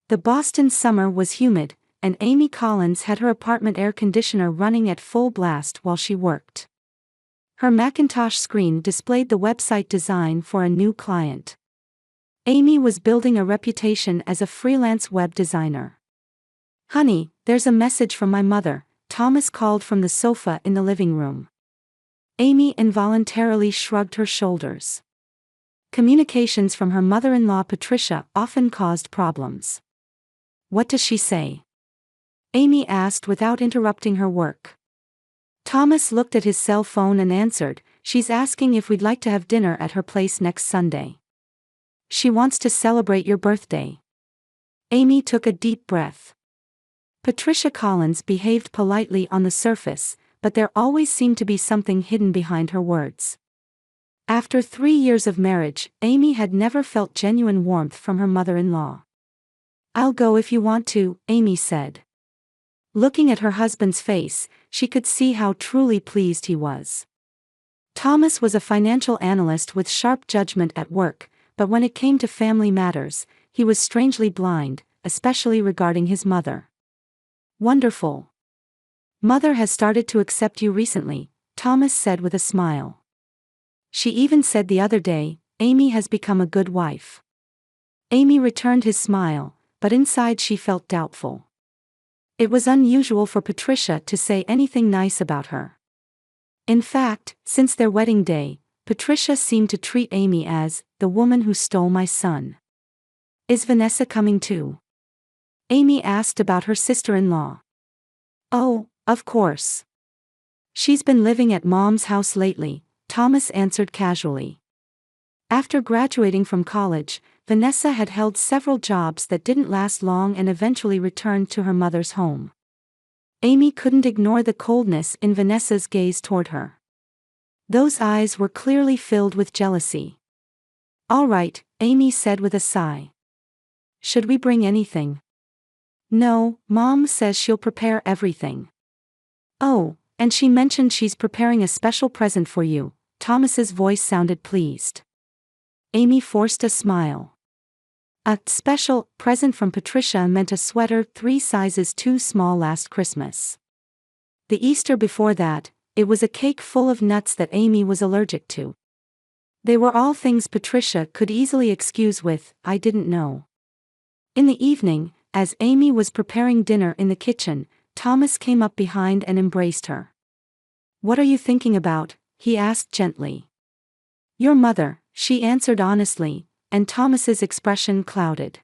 The Boston summer was humid, and Amy Collins had her apartment air conditioner running at full blast while she worked. Her Macintosh screen displayed the website design for a new client. Amy was building a reputation as a freelance web designer. "Honey, there's a message from my mother," Thomas called from the sofa in the living room. Amy involuntarily shrugged her shoulders. Communications from her mother-in-law Patricia often caused problems. "What does she say?" Amy asked without interrupting her work. Thomas looked at his cell phone and answered, "She's asking if we'd like to have dinner at her place next Sunday. She wants to celebrate your birthday." Amy took a deep breath. Patricia Collins behaved politely on the surface, but there always seemed to be something hidden behind her words. After 3 years of marriage, Amy had never felt genuine warmth from her mother-in-law. "I'll go if you want to," Amy said. Looking at her husband's face, she could see how truly pleased he was. Thomas was a financial analyst with sharp judgment at work, but when it came to family matters, he was strangely blind, especially regarding his mother. "Wonderful. Mother has started to accept you recently," Thomas said with a smile. "She even said the other day, Amy has become a good wife." Amy returned his smile, but inside she felt doubtful. It was unusual for Patricia to say anything nice about her. In fact, since their wedding day, Patricia seemed to treat Amy as the woman who stole my son. "Is Vanessa coming too?" Amy asked about her sister-in-law. "Oh, of course. She's been living at Mom's house lately," Thomas answered casually. After graduating from college, Vanessa had held several jobs that didn't last long and eventually returned to her mother's home. Amy couldn't ignore the coldness in Vanessa's gaze toward her. Those eyes were clearly filled with jealousy. "All right," Amy said with a sigh. "Should we bring anything?" "No, Mom says she'll prepare everything." "Oh, and she mentioned she's preparing a special present for you." Thomas's voice sounded pleased. Amy forced a smile. A special present from Patricia meant a sweater 3 sizes too small last Christmas. The Easter before that, it was a cake full of nuts that Amy was allergic to. They were all things Patricia could easily excuse with, "I didn't know." In the evening, as Amy was preparing dinner in the kitchen, Thomas came up behind and embraced her. "What are you thinking about?" he asked gently. "Your mother," she answered honestly, and Thomas's expression clouded.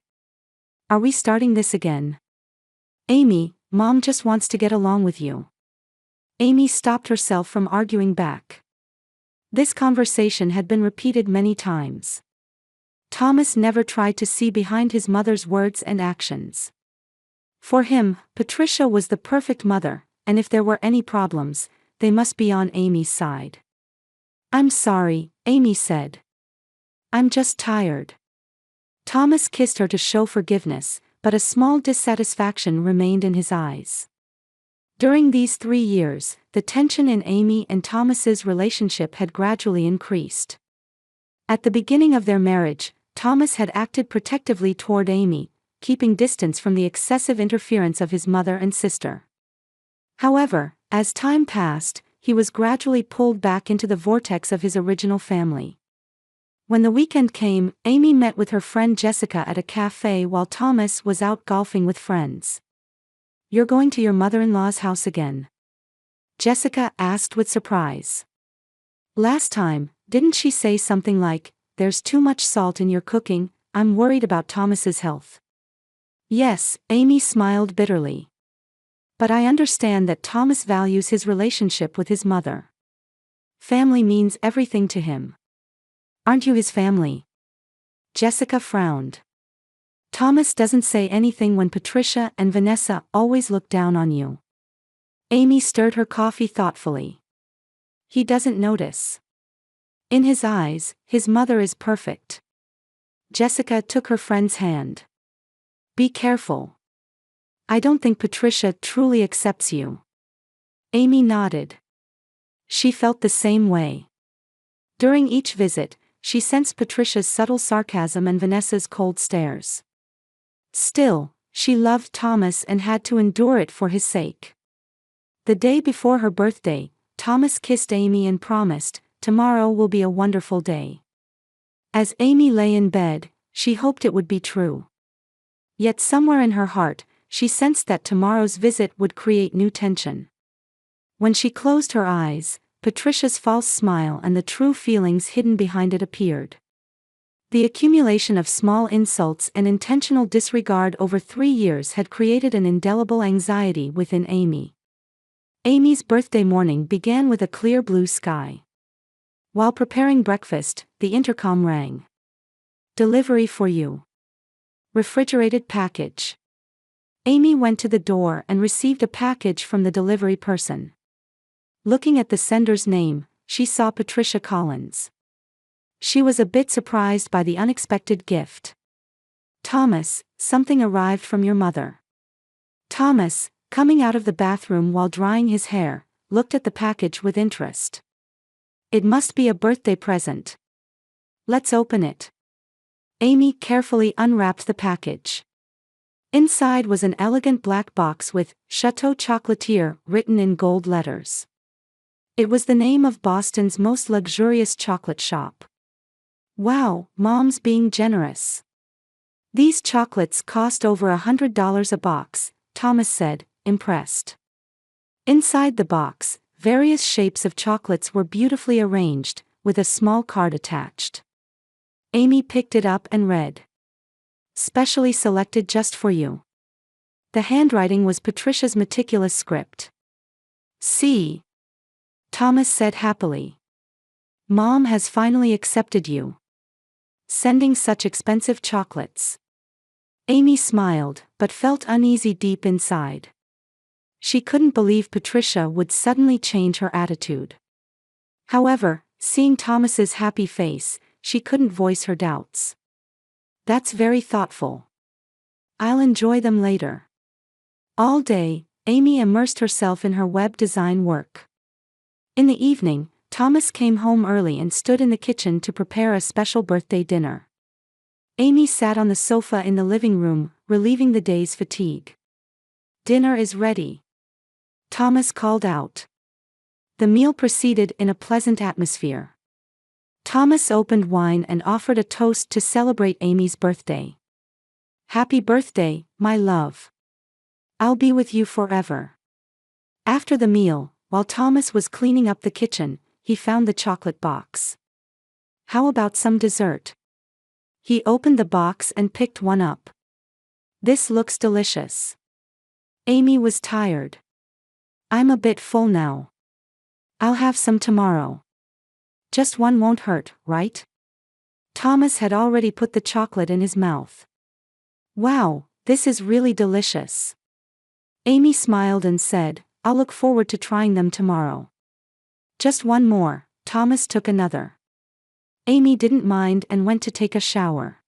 "Are we starting this again?" "Amy, Mom just wants to get along with you." Amy stopped herself from arguing back. This conversation had been repeated many times. Thomas never tried to see behind his mother's words and actions. For him, Patricia was the perfect mother, and if there were any problems, they must be on Amy's side. "I'm sorry," Amy said. "I'm just tired." Thomas kissed her to show forgiveness, but a small dissatisfaction remained in his eyes. During these 3 years, the tension in Amy and Thomas's relationship had gradually increased. At the beginning of their marriage, Thomas had acted protectively toward Amy, keeping distance from the excessive interference of his mother and sister. However, as time passed, he was gradually pulled back into the vortex of his original family. When the weekend came, Amy met with her friend Jessica at a cafe while Thomas was out golfing with friends. "You're going to your mother-in-law's house again?" Jessica asked with surprise. "Last time, didn't she say something like, 'There's too much salt in your cooking, I'm worried about Thomas's health'?" "Yes," Amy smiled bitterly. "But I understand that Thomas values his relationship with his mother. Family means everything to him. Aren't you his family?" Jessica frowned. "Thomas doesn't say anything when Patricia and Vanessa always look down on you." Amy stirred her coffee thoughtfully. "He doesn't notice. In his eyes, his mother is perfect." Jessica took her friend's hand. "Be careful. I don't think Patricia truly accepts you." Amy nodded. She felt the same way. During each visit, she sensed Patricia's subtle sarcasm and Vanessa's cold stares. Still, she loved Thomas and had to endure it for his sake. The day before her birthday, Thomas kissed Amy and promised, "Tomorrow will be a wonderful day." As Amy lay in bed, she hoped it would be true. Yet somewhere in her heart, she sensed that tomorrow's visit would create new tension. When she closed her eyes, Patricia's false smile and the true feelings hidden behind it appeared. The accumulation of small insults and intentional disregard over 3 years had created an indelible anxiety within Amy. Amy's birthday morning began with a clear blue sky. While preparing breakfast, the intercom rang. "Delivery for you. Refrigerated package." Amy went to the door and received a package from the delivery person. Looking at the sender's name, she saw Patricia Collins. She was a bit surprised by the unexpected gift. "Thomas, something arrived from your mother." Thomas, coming out of the bathroom while drying his hair, looked at the package with interest. "It must be a birthday present. Let's open it." Amy carefully unwrapped the package. Inside was an elegant black box with "Chateau Chocolatier" written in gold letters. It was the name of Boston's most luxurious chocolate shop. "Wow, Mom's being generous. These chocolates cost over $100 a box," Thomas said, impressed. Inside the box, various shapes of chocolates were beautifully arranged, with a small card attached. Amy picked it up and read. "Specially selected just for you." The handwriting was Patricia's meticulous script. "See," Thomas said happily. "Mom has finally accepted you. Sending such expensive chocolates." Amy smiled, but felt uneasy deep inside. She couldn't believe Patricia would suddenly change her attitude. However, seeing Thomas's happy face, she couldn't voice her doubts. "That's very thoughtful. I'll enjoy them later." All day, Amy immersed herself in her web design work. In the evening, Thomas came home early and stood in the kitchen to prepare a special birthday dinner. Amy sat on the sofa in the living room, relieving the day's fatigue. "Dinner is ready," Thomas called out. The meal proceeded in a pleasant atmosphere. Thomas opened wine and offered a toast to celebrate Amy's birthday. "Happy birthday, my love. I'll be with you forever." After the meal, while Thomas was cleaning up the kitchen, he found the chocolate box. "How about some dessert?" He opened the box and picked one up. "This looks delicious." Amy was tired. "I'm a bit full now. I'll have some tomorrow." "Just one won't hurt, right?" Thomas had already put the chocolate in his mouth. "Wow, this is really delicious." Amy smiled and said, "I'll look forward to trying them tomorrow." "Just one more." Thomas took another. Amy didn't mind and went to take a shower.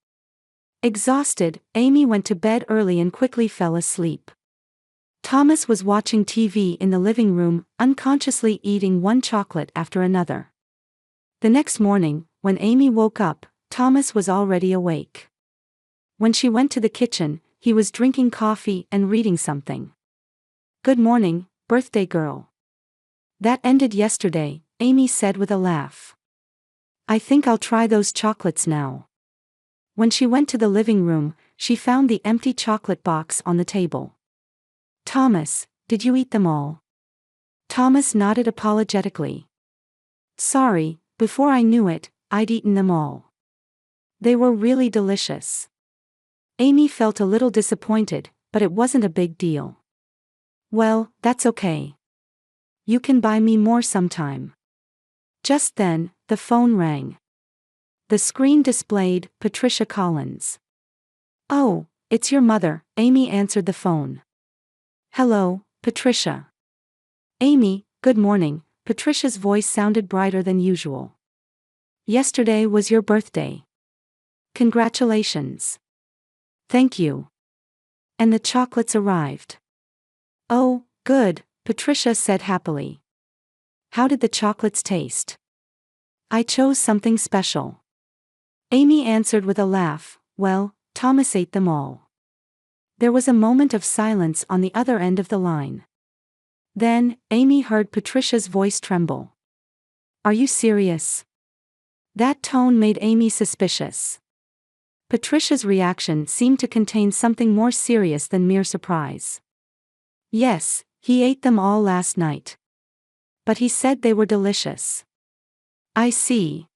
Exhausted, Amy went to bed early and quickly fell asleep. Thomas was watching TV in the living room, unconsciously eating one chocolate after another. The next morning, when Amy woke up, Thomas was already awake. When she went to the kitchen, he was drinking coffee and reading something. "Good morning, birthday girl." "That ended yesterday," Amy said with a laugh. "I think I'll try those chocolates now." When she went to the living room, she found the empty chocolate box on the table. "Thomas, did you eat them all?" Thomas nodded apologetically. "Sorry, before I knew it, I'd eaten them all. They were really delicious." Amy felt a little disappointed, but it wasn't a big deal. "Well, that's okay. You can buy me more sometime." Just then, the phone rang. The screen displayed Patricia Collins. "Oh, it's your mother," Amy answered the phone. "Hello, Patricia." "Amy, good morning." Patricia's voice sounded brighter than usual. "Yesterday was your birthday. Congratulations." "Thank you." "And the chocolates arrived." "Oh, good," Patricia said happily. "How did the chocolates taste?" "I chose something special." Amy answered with a laugh, "Well, Thomas ate them all." There was a moment of silence on the other end of the line. Then, Amy heard Patricia's voice tremble. "Are you serious?" That tone made Amy suspicious. Patricia's reaction seemed to contain something more serious than mere surprise. "Yes, he ate them all last night. But he said they were delicious." "I see."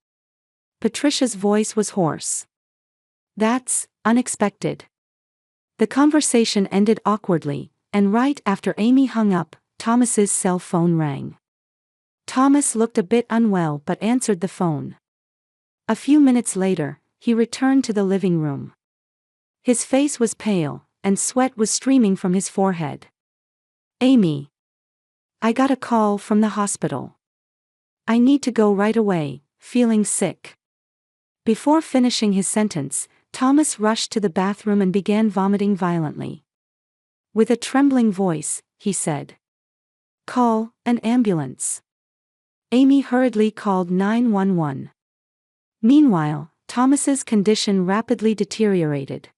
Patricia's voice was hoarse. "That's unexpected." The conversation ended awkwardly, and right after Amy hung up, Thomas's cell phone rang. Thomas looked a bit unwell but answered the phone. A few minutes later, he returned to the living room. His face was pale, and sweat was streaming from his forehead. "Amy. I got a call from the hospital. I need to go right away, feeling sick." Before finishing his sentence, Thomas rushed to the bathroom and began vomiting violently. With a trembling voice, he said, "Call an ambulance." Amy hurriedly called 911. Meanwhile, Thomas's condition rapidly deteriorated.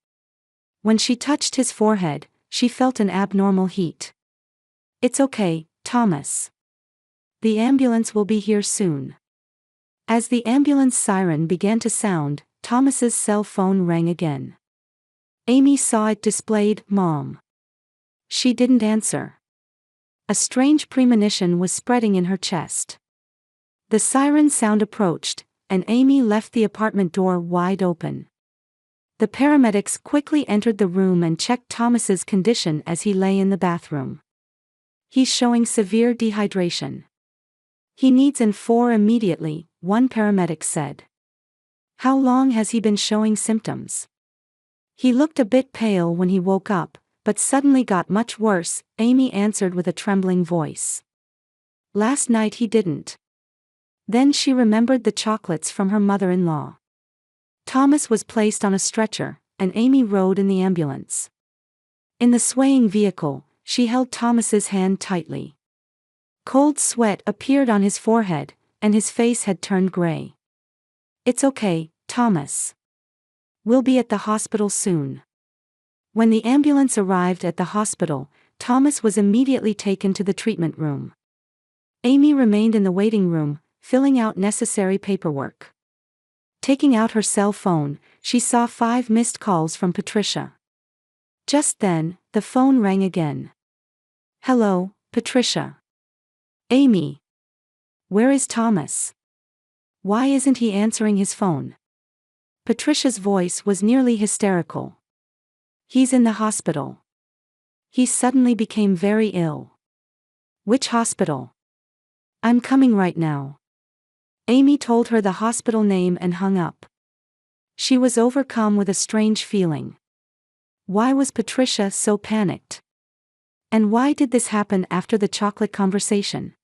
When she touched his forehead, she felt an abnormal heat. "It's okay, Thomas. The ambulance will be here soon." As the ambulance siren began to sound, Thomas's cell phone rang again. Amy saw it displayed, "Mom." She didn't answer. A strange premonition was spreading in her chest. The siren sound approached, and Amy left the apartment door wide open. The paramedics quickly entered the room and checked Thomas's condition as he lay in the bathroom. "He's showing severe dehydration. He needs N4 immediately," one paramedic said. "How long has he been showing symptoms?" "He looked a bit pale when he woke up, but suddenly got much worse," Amy answered with a trembling voice. "Last night he didn't." Then she remembered the chocolates from her mother-in-law. Thomas was placed on a stretcher, and Amy rode in the ambulance. In the swaying vehicle, she held Thomas's hand tightly. Cold sweat appeared on his forehead, and his face had turned gray. "It's okay, Thomas. We'll be at the hospital soon." When the ambulance arrived at the hospital, Thomas was immediately taken to the treatment room. Amy remained in the waiting room, filling out necessary paperwork. Taking out her cell phone, she saw 5 missed calls from Patricia. Just then, the phone rang again. "Hello, Patricia." "Amy. Where is Thomas? Why isn't he answering his phone?" Patricia's voice was nearly hysterical. "He's in the hospital. He suddenly became very ill." "Which hospital?" "I'm coming right now." Amy told her the hospital name and hung up. She was overcome with a strange feeling. Why was Patricia so panicked? And why did this happen after the chocolate conversation?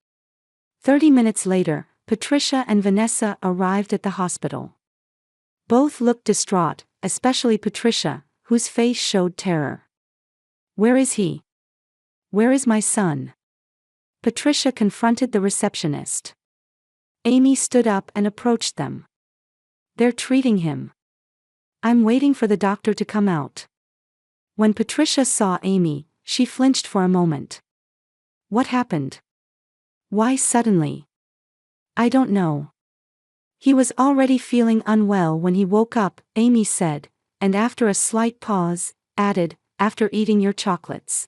30 minutes later, Patricia and Vanessa arrived at the hospital. Both looked distraught, especially Patricia, whose face showed terror. "Where is he? Where is my son?" Patricia confronted the receptionist. Amy stood up and approached them. "They're treating him. I'm waiting for the doctor to come out." When Patricia saw Amy, she flinched for a moment. "What happened? Why suddenly?" "I don't know. He was already feeling unwell when he woke up," Amy said, and after a slight pause, added, "after eating your chocolates."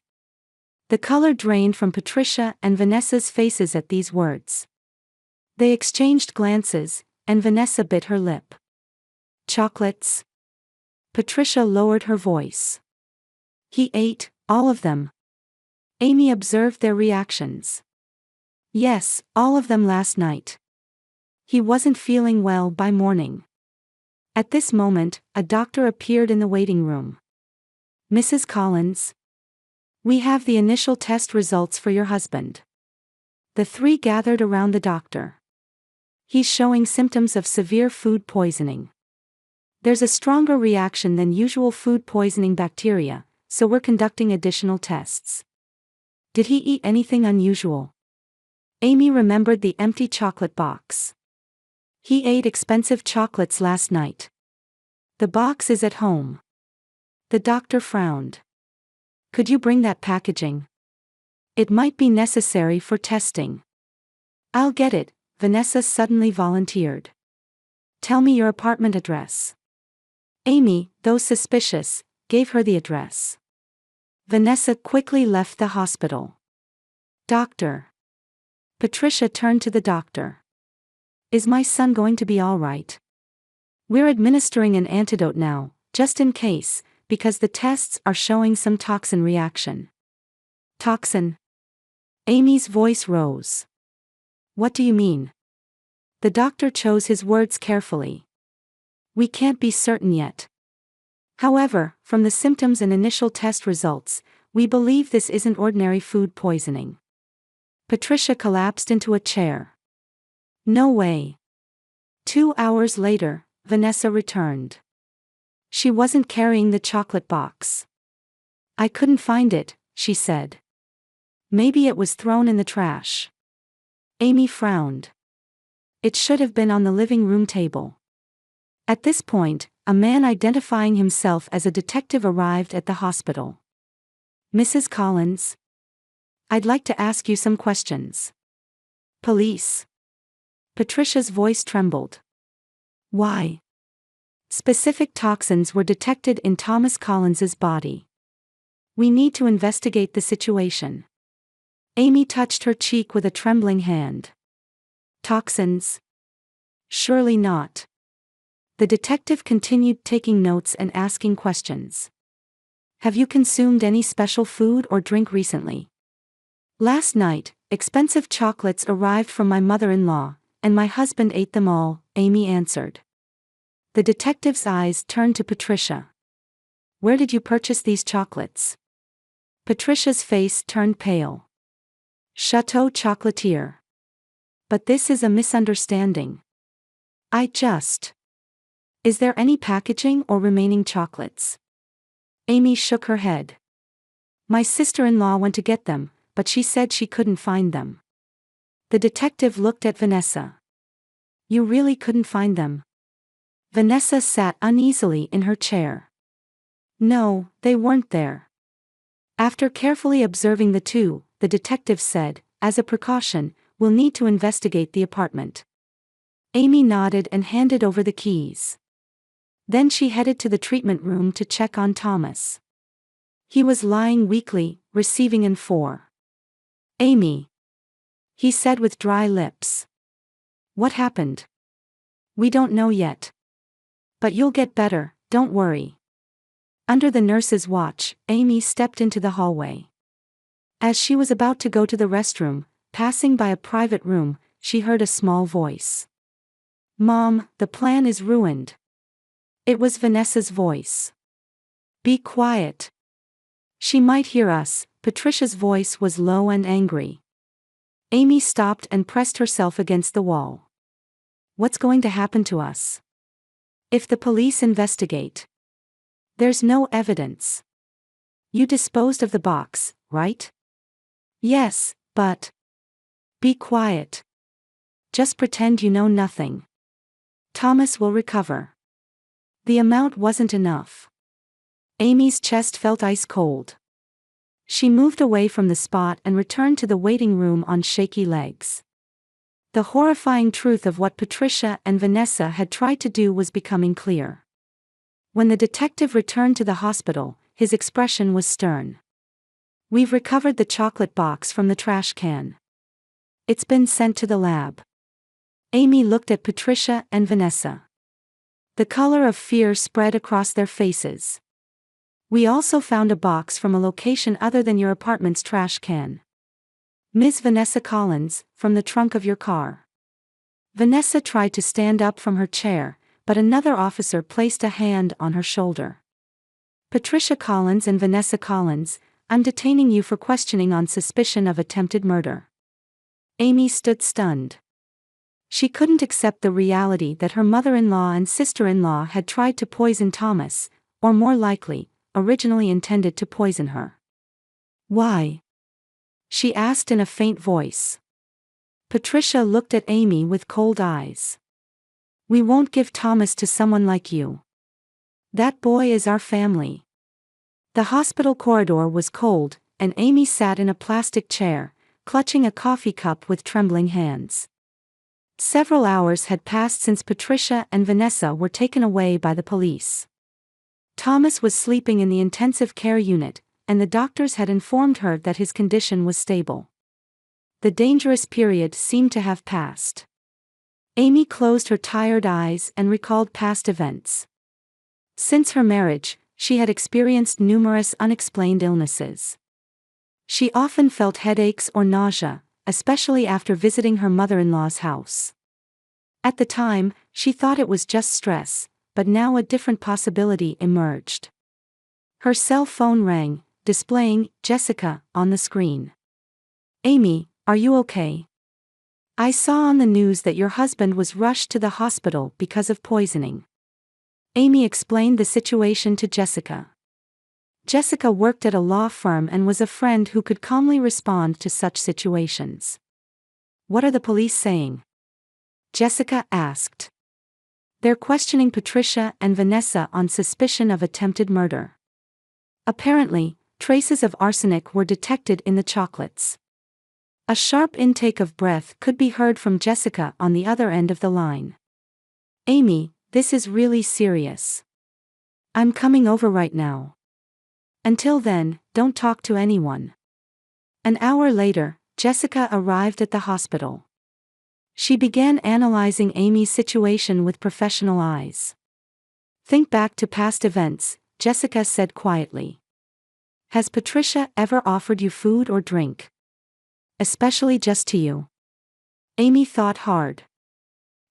The color drained from Patricia and Vanessa's faces at these words. They exchanged glances, and Vanessa bit her lip. "Chocolates?" Patricia lowered her voice. "He ate all of them." Amy observed their reactions. "Yes, all of them last night. He wasn't feeling well by morning." At this moment, a doctor appeared in the waiting room. "Mrs. Collins? We have the initial test results for your husband." The 3 gathered around the doctor. "He's showing symptoms of severe food poisoning. There's a stronger reaction than usual food poisoning bacteria, so we're conducting additional tests." "Did he eat anything unusual?" Amy remembered the empty chocolate box. "He ate expensive chocolates last night. The box is at home." The doctor frowned. Could you bring that packaging? It might be necessary for testing. I'll get it, Vanessa suddenly volunteered. Tell me your apartment address. Amy, though suspicious, gave her the address. Vanessa quickly left the hospital. Doctor. Patricia turned to the doctor. Is my son going to be all right? We're administering an antidote now, just in case, because the tests are showing some toxin reaction. Toxin? Amy's voice rose. What do you mean? The doctor chose his words carefully. We can't be certain yet. However, from the symptoms and initial test results, we believe this isn't ordinary food poisoning. Patricia collapsed into a chair. No way. 2 hours later, Vanessa returned. She wasn't carrying the chocolate box. I couldn't find it, she said. Maybe it was thrown in the trash. Amy frowned. It should have been on the living room table. At this point, a man identifying himself as a detective arrived at the hospital. Mrs. Collins? I'd like to ask you some questions. Police. Patricia's voice trembled. Why? Specific toxins were detected in Thomas Collins's body. We need to investigate the situation. Amy touched her cheek with a trembling hand. Toxins? Surely not. The detective continued taking notes and asking questions. Have you consumed any special food or drink recently? Last night, expensive chocolates arrived from my mother-in-law, and my husband ate them all, Amy answered. The detective's eyes turned to Patricia. Where did you purchase these chocolates? Patricia's face turned pale. Chateau Chocolatier. But this is a misunderstanding. Is there any packaging or remaining chocolates? Amy shook her head. My sister-in-law went to get them, but she said she couldn't find them. The detective looked at Vanessa. You really couldn't find them? Vanessa sat uneasily in her chair. No, they weren't there. After carefully observing the two, the detective said, as a precaution, we'll need to investigate the apartment. Amy nodded and handed over the keys. Then she headed to the treatment room to check on Thomas. He was lying weakly, receiving an 4. Amy. He said with dry lips. What happened? We don't know yet. But you'll get better, don't worry. Under the nurse's watch, Amy stepped into the hallway. As she was about to go to the restroom, passing by a private room, she heard a small voice. Mom, the plan is ruined. It was Vanessa's voice. Be quiet. She might hear us. Patricia's voice was low and angry. Amy stopped and pressed herself against the wall. What's going to happen to us? If the police investigate. There's no evidence. You disposed of the box, right? Yes, but. Be quiet. Just pretend you know nothing. Thomas will recover. The amount wasn't enough. Amy's chest felt ice cold. She moved away from the spot and returned to the waiting room on shaky legs. The horrifying truth of what Patricia and Vanessa had tried to do was becoming clear. When the detective returned to the hospital, his expression was stern. We've recovered the chocolate box from the trash can. It's been sent to the lab. Amy looked at Patricia and Vanessa. The color of fear spread across their faces. We also found a box from a location other than your apartment's trash can. Ms. Vanessa Collins, from the trunk of your car. Vanessa tried to stand up from her chair, but another officer placed a hand on her shoulder. Patricia Collins and Vanessa Collins, I'm detaining you for questioning on suspicion of attempted murder. Amy stood stunned. She couldn't accept the reality that her mother-in-law and sister-in-law had tried to poison Thomas, or more likely, originally intended to poison her. Why? She asked in a faint voice. Patricia looked at Amy with cold eyes. We won't give Thomas to someone like you. That boy is our family. The hospital corridor was cold, and Amy sat in a plastic chair, clutching a coffee cup with trembling hands. Several hours had passed since Patricia and Vanessa were taken away by the police. Thomas was sleeping in the intensive care unit, and the doctors had informed her that his condition was stable. The dangerous period seemed to have passed. Amy closed her tired eyes and recalled past events. Since her marriage, she had experienced numerous unexplained illnesses. She often felt headaches or nausea, especially after visiting her mother-in-law's house. At the time, she thought it was just stress, but now a different possibility emerged. Her cell phone rang, displaying "Jessica" on the screen. "Amy, are you okay? I saw on the news that your husband was rushed to the hospital because of poisoning." Amy explained the situation to Jessica. Jessica worked at a law firm and was a friend who could calmly respond to such situations. "What are the police saying?" Jessica asked. "They're questioning Patricia and Vanessa on suspicion of attempted murder. Apparently, traces of arsenic were detected in the chocolates." A sharp intake of breath could be heard from Jessica on the other end of the line. "Amy, this is really serious. I'm coming over right now. Until then, don't talk to anyone." An hour later, Jessica arrived at the hospital. She began analyzing Amy's situation with professional eyes. "Think back to past events," Jessica said quietly. "Has Patricia ever offered you food or drink? Especially just to you?" Amy thought hard.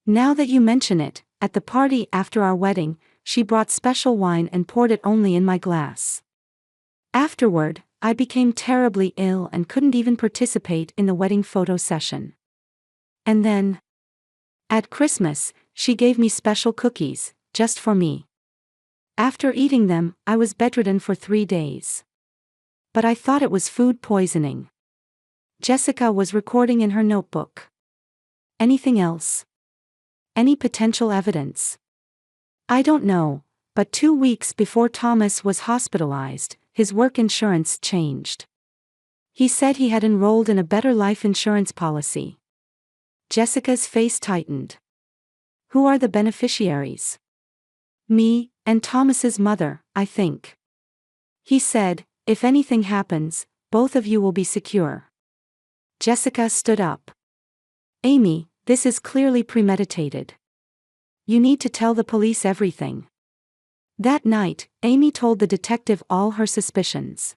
"Now that you mention it, at the party after our wedding, she brought special wine and poured it only in my glass. Afterward, I became terribly ill and couldn't even participate in the wedding photo session. And then, at Christmas, she gave me special cookies, just for me. After eating them, I was bedridden for 3 days. But I thought it was food poisoning." Jessica was recording in her notebook. "Anything else? Any potential evidence?" "I don't know, but 2 weeks before Thomas was hospitalized, his work insurance changed. He said he had enrolled in a better life insurance policy." Jessica's face tightened. "Who are the beneficiaries?" "Me, and Thomas's mother, I think. He said, if anything happens, both of you will be secure." Jessica stood up. "Amy, this is clearly premeditated. You need to tell the police everything." That night, Amy told the detective all her suspicions.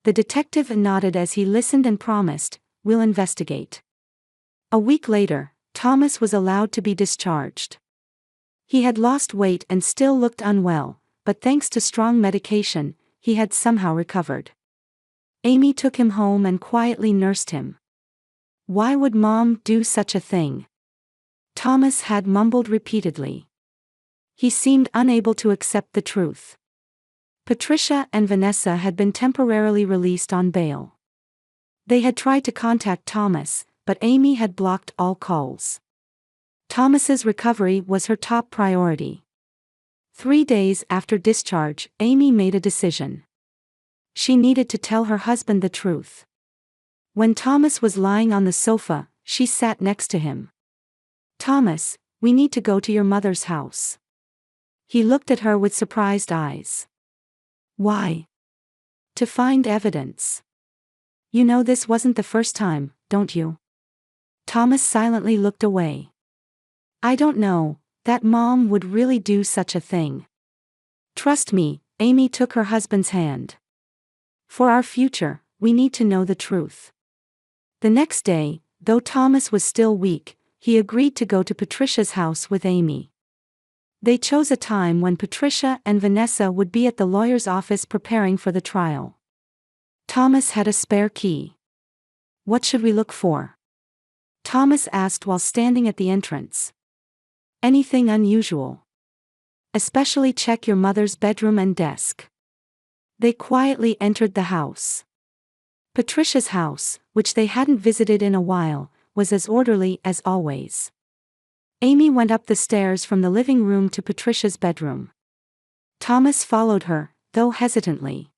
The detective nodded as he listened and promised, "We'll investigate." A week later, Thomas was allowed to be discharged. He had lost weight and still looked unwell, but thanks to strong medication, he had somehow recovered. Amy took him home and quietly nursed him. "Why would Mom do such a thing?" Thomas had mumbled repeatedly. He seemed unable to accept the truth. Patricia and Vanessa had been temporarily released on bail. They had tried to contact Thomas, but Amy had blocked all calls. Thomas's recovery was her top priority. 3 days after discharge, Amy made a decision. She needed to tell her husband the truth. When Thomas was lying on the sofa, she sat next to him. "Thomas, we need to go to your mother's house." He looked at her with surprised eyes. "Why?" "To find evidence. You know this wasn't the first time, don't you?" Thomas silently looked away. "I don't know, that Mom would really do such a thing. Trust me," Amy took her husband's hand. "For our future, we need to know the truth." The next day, though Thomas was still weak, he agreed to go to Patricia's house with Amy. They chose a time when Patricia and Vanessa would be at the lawyer's office preparing for the trial. Thomas had a spare key. "What should we look for?" Thomas asked while standing at the entrance. "Anything unusual. Especially check your mother's bedroom and desk." They quietly entered the house. Patricia's house, which they hadn't visited in a while, was as orderly as always. Amy went up the stairs from the living room to Patricia's bedroom. Thomas followed her, though hesitantly.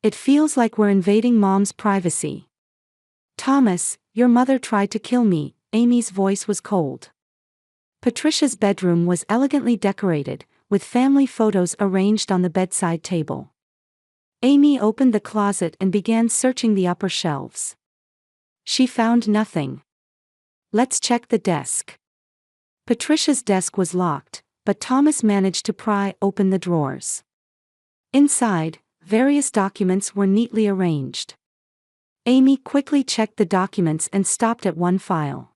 It feels like we're invading Mom's privacy. Thomas, your mother tried to kill me. Amy's voice was cold. Patricia's bedroom was elegantly decorated, with family photos arranged on the bedside table. Amy opened the closet and began searching the upper shelves. She found nothing. Let's check the desk. Patricia's desk was locked, but Thomas managed to pry open the drawers. Inside, various documents were neatly arranged. Amy quickly checked the documents and stopped at one file.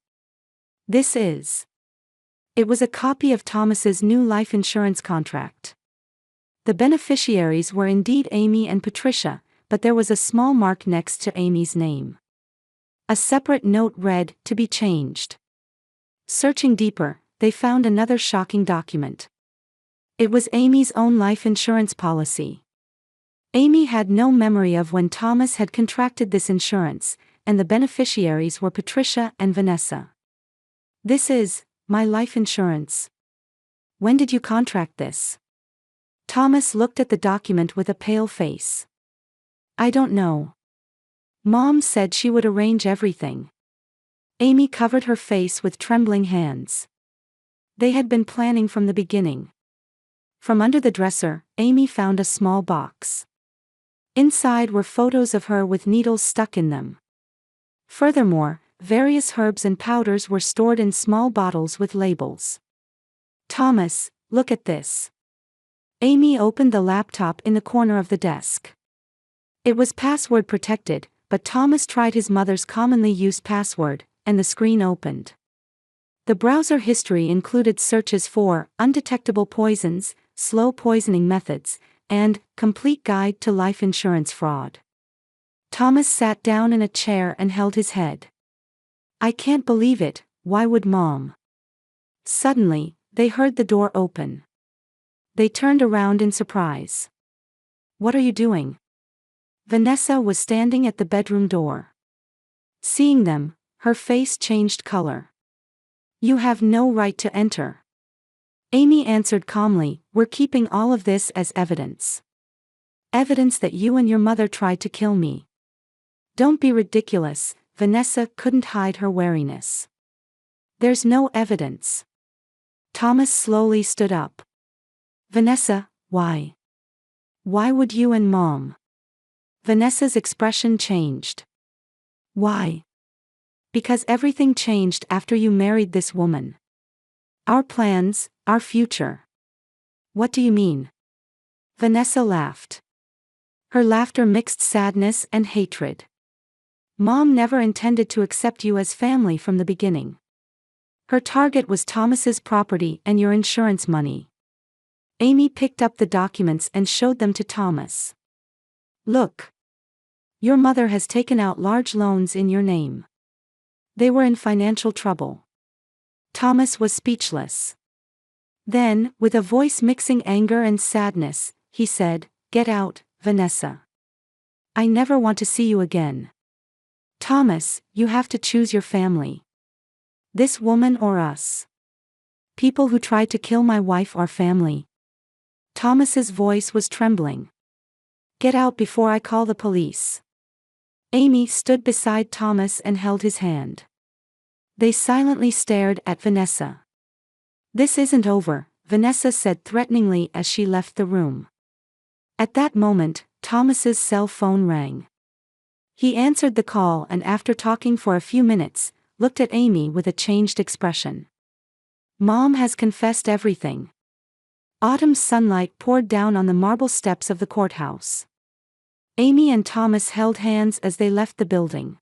This is. It was a copy of Thomas's new life insurance contract. The beneficiaries were indeed Amy and Patricia, but there was a small mark next to Amy's name. A separate note read, "To be changed." Searching deeper, they found another shocking document. It was Amy's own life insurance policy. Amy had no memory of when Thomas had contracted this insurance, and the beneficiaries were Patricia and Vanessa. This is my life insurance. When did you contract this? Thomas looked at the document with a pale face. I don't know. Mom said she would arrange everything. Amy covered her face with trembling hands. They had been planning from the beginning. From under the dresser, Amy found a small box. Inside were photos of her with needles stuck in them. Furthermore, various herbs and powders were stored in small bottles with labels. Thomas, look at this. Amy opened the laptop in the corner of the desk. It was password protected, but Thomas tried his mother's commonly used password, and the screen opened. The browser history included searches for undetectable poisons, slow poisoning methods, and complete guide to life insurance fraud. Thomas sat down in a chair and held his head. I can't believe it, why would Mom? Suddenly, they heard the door open. They turned around in surprise. What are you doing? Vanessa was standing at the bedroom door. Seeing them, her face changed color. You have no right to enter. Amy answered calmly, we're keeping all of this as evidence. Evidence that you and your mother tried to kill me. Don't be ridiculous, Vanessa couldn't hide her wariness. There's no evidence. Thomas slowly stood up. Vanessa, why? Why would you and Mom? Vanessa's expression changed. Why? Because everything changed after you married this woman. Our plans, our future. What do you mean? Vanessa laughed. Her laughter mixed sadness and hatred. Mom never intended to accept you as family from the beginning. Her target was Thomas's property and your insurance money. Amy picked up the documents and showed them to Thomas. Look. Your mother has taken out large loans in your name. They were in financial trouble. Thomas was speechless. Then, with a voice mixing anger and sadness, he said, Get out, Vanessa. I never want to see you again. Thomas, you have to choose your family. This woman or us. People who tried to kill my wife are family. Thomas's voice was trembling. Get out before I call the police. Amy stood beside Thomas and held his hand. They silently stared at Vanessa. This isn't over, Vanessa said threateningly as she left the room. At that moment, Thomas's cell phone rang. He answered the call and after talking for a few minutes, looked at Amy with a changed expression. Mom has confessed everything. Autumn sunlight poured down on the marble steps of the courthouse. Amy and Thomas held hands as they left the building.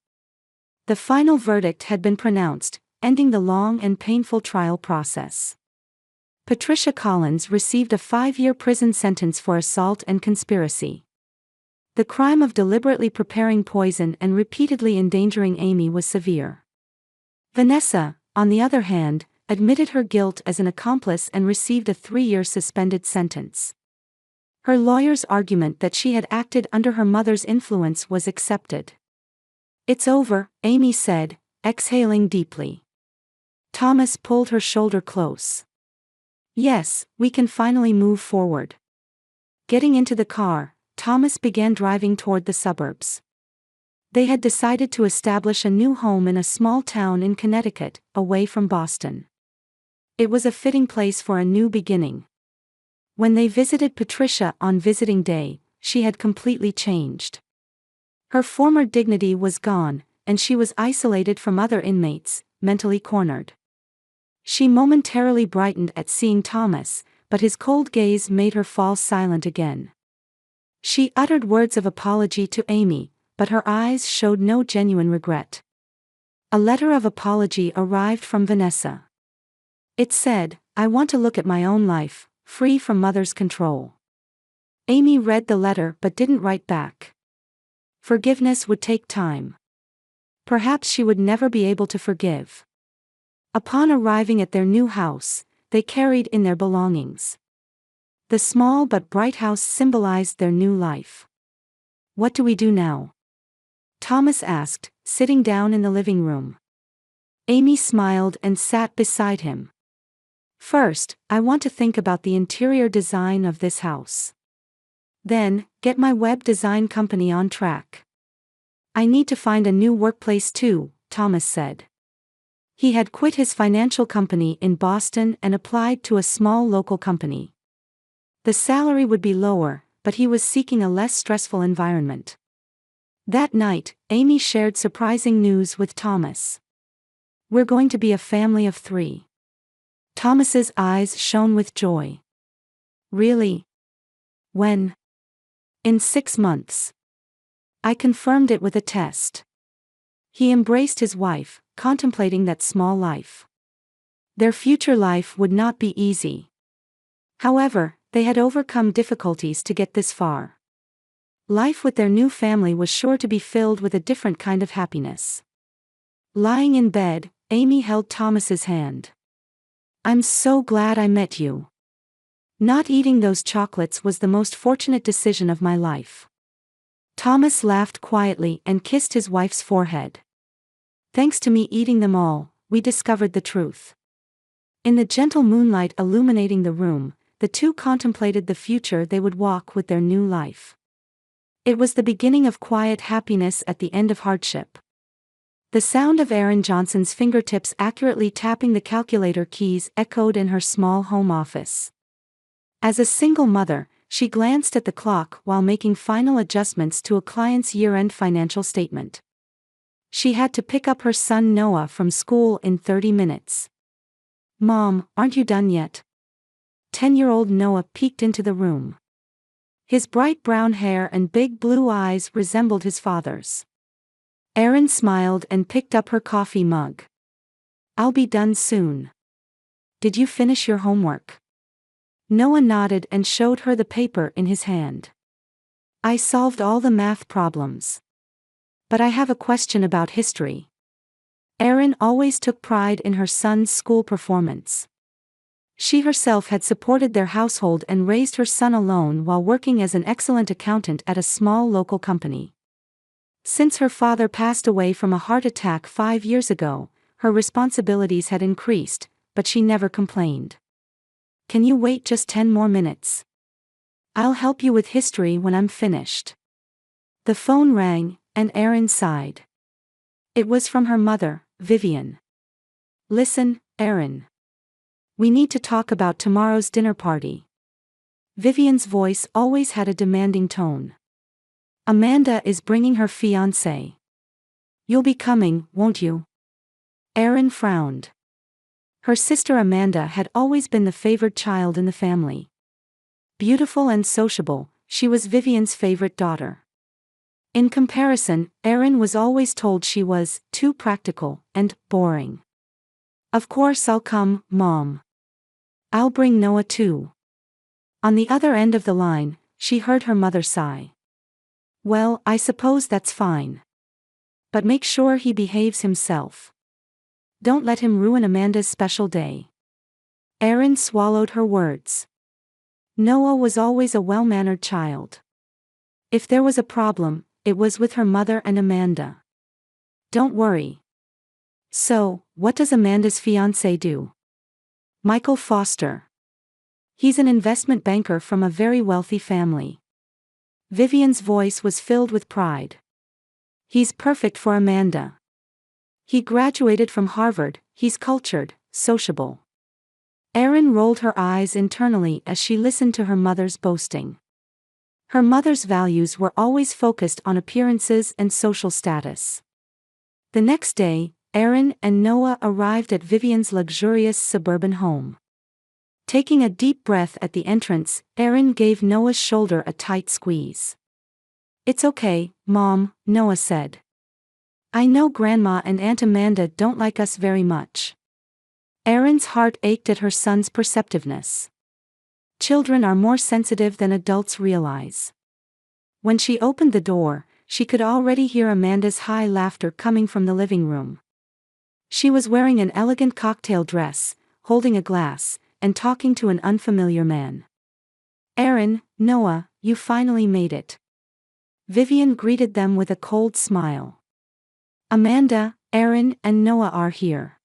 The final verdict had been pronounced, ending the long and painful trial process. Patricia Collins received a 5-year prison sentence for assault and conspiracy. The crime of deliberately preparing poison and repeatedly endangering Amy was severe. Vanessa, on the other hand, admitted her guilt as an accomplice and received a 3-year suspended sentence. Her lawyer's argument that she had acted under her mother's influence was accepted. It's over, Amy said, exhaling deeply. Thomas pulled her shoulder close. Yes, we can finally move forward. Getting into the car, Thomas began driving toward the suburbs. They had decided to establish a new home in a small town in Connecticut, away from Boston. It was a fitting place for a new beginning. When they visited Patricia on visiting day, she had completely changed. Her former dignity was gone, and she was isolated from other inmates, mentally cornered. She momentarily brightened at seeing Thomas, but his cold gaze made her fall silent again. She uttered words of apology to Amy, but her eyes showed no genuine regret. A letter of apology arrived from Vanessa. It said, "I want to look at my own life, free from mother's control." Amy read the letter but didn't write back. Forgiveness would take time. Perhaps she would never be able to forgive. Upon arriving at their new house, they carried in their belongings. The small but bright house symbolized their new life. "What do we do now?" Thomas asked, sitting down in the living room. Amy smiled and sat beside him. "First, I want to think about the interior design of this house. Then, get my web design company on track. I need to find a new workplace too," Thomas said. He had quit his financial company in Boston and applied to a small local company. The salary would be lower, but he was seeking a less stressful environment. That night, Amy shared surprising news with Thomas. "We're going to be a family of 3. Thomas's eyes shone with joy. "Really? When?" "In 6 months. I confirmed it with a test." He embraced his wife, contemplating that small life. Their future life would not be easy. However, they had overcome difficulties to get this far. Life with their new family was sure to be filled with a different kind of happiness. Lying in bed, Amy held Thomas's hand. "I'm so glad I met you. Not eating those chocolates was the most fortunate decision of my life." Thomas laughed quietly and kissed his wife's forehead. "Thanks to me eating them all, we discovered the truth." In the gentle moonlight illuminating the room, the two contemplated the future they would walk with their new life. It was the beginning of quiet happiness at the end of hardship. The sound of Aaron Johnson's fingertips accurately tapping the calculator keys echoed in her small home office. As a single mother, she glanced at the clock while making final adjustments to a client's year-end financial statement. She had to pick up her son Noah from school in 30 minutes. "Mom, aren't you done yet?" 10-year-old Noah peeked into the room. His bright brown hair and big blue eyes resembled his father's. Erin smiled and picked up her coffee mug. "I'll be done soon. Did you finish your homework?" Noah nodded and showed her the paper in his hand. "I solved all the math problems. But I have a question about history." Erin always took pride in her son's school performance. She herself had supported their household and raised her son alone while working as an excellent accountant at a small local company. Since her father passed away from a heart attack 5 years ago, her responsibilities had increased, but she never complained. "Can you wait just 10 more minutes? I'll help you with history when I'm finished." The phone rang, and Erin sighed. It was from her mother, Vivian. "Listen, Erin. We need to talk about tomorrow's dinner party." Vivian's voice always had a demanding tone. "Amanda is bringing her fiancé. You'll be coming, won't you?" Erin frowned. Her sister Amanda had always been the favored child in the family. Beautiful and sociable, she was Vivian's favorite daughter. In comparison, Erin was always told she was too practical and boring. "Of course I'll come, Mom. I'll bring Noah too." On the other end of the line, she heard her mother sigh. "Well, I suppose that's fine. But make sure he behaves himself. Don't let him ruin Amanda's special day." Erin swallowed her words. Noah was always a well-mannered child. If there was a problem, it was with her mother and Amanda. "Don't worry." "So, what does Amanda's fiancé do?" "Michael Foster. He's an investment banker from a very wealthy family." Vivian's voice was filled with pride. He's perfect for Amanda. He graduated from Harvard, he's cultured, sociable. Erin rolled her eyes internally as she listened to her mother's boasting. Her mother's values were always focused on appearances and social status. The next day, Erin and Noah arrived at Vivian's luxurious suburban home. Taking a deep breath at the entrance, Erin gave Noah's shoulder a tight squeeze. "It's okay, Mom," Noah said. "I know Grandma and Aunt Amanda don't like us very much." Erin's heart ached at her son's perceptiveness. Children are more sensitive than adults realize. When she opened the door, she could already hear Amanda's high laughter coming from the living room. She was wearing an elegant cocktail dress, holding a glass, and talking to an unfamiliar man. "Erin, Noah, you finally made it." Vivian greeted them with a cold smile. "Amanda, Erin, and Noah are here."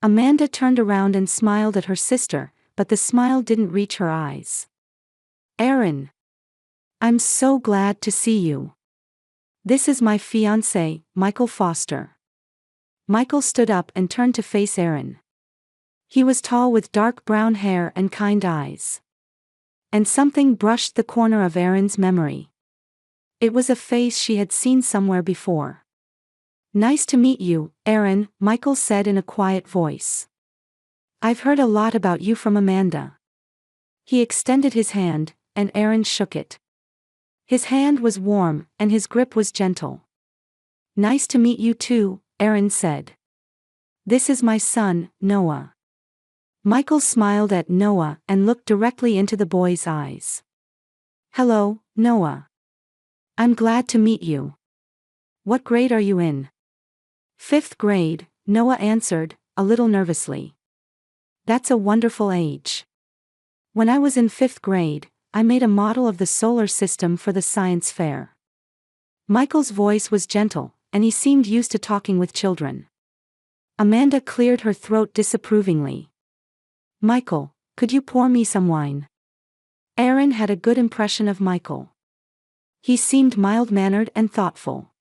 Amanda turned around and smiled at her sister, but the smile didn't reach her eyes. "Erin. I'm so glad to see you. This is my fiancé, Michael Foster." Michael stood up and turned to face Erin. He was tall with dark brown hair and kind eyes. And something brushed the corner of Erin's memory. It was a face she had seen somewhere before. "Nice to meet you, Erin," Michael said in a quiet voice. "I've heard a lot about you from Amanda." He extended his hand, and Erin shook it. His hand was warm, and his grip was gentle. "Nice to meet you too," Erin said. "This is my son, Noah." Michael smiled at Noah and looked directly into the boy's eyes. "Hello, Noah. I'm glad to meet you. What grade are you in?" "Fifth grade," Noah answered, a little nervously. "That's a wonderful age. When I was in fifth grade, I made a model of the solar system for the science fair." Michael's voice was gentle, and he seemed used to talking with children. Amanda cleared her throat disapprovingly. "Michael, could you pour me some wine?" Erin had a good impression of Michael. He seemed mild-mannered and thoughtful.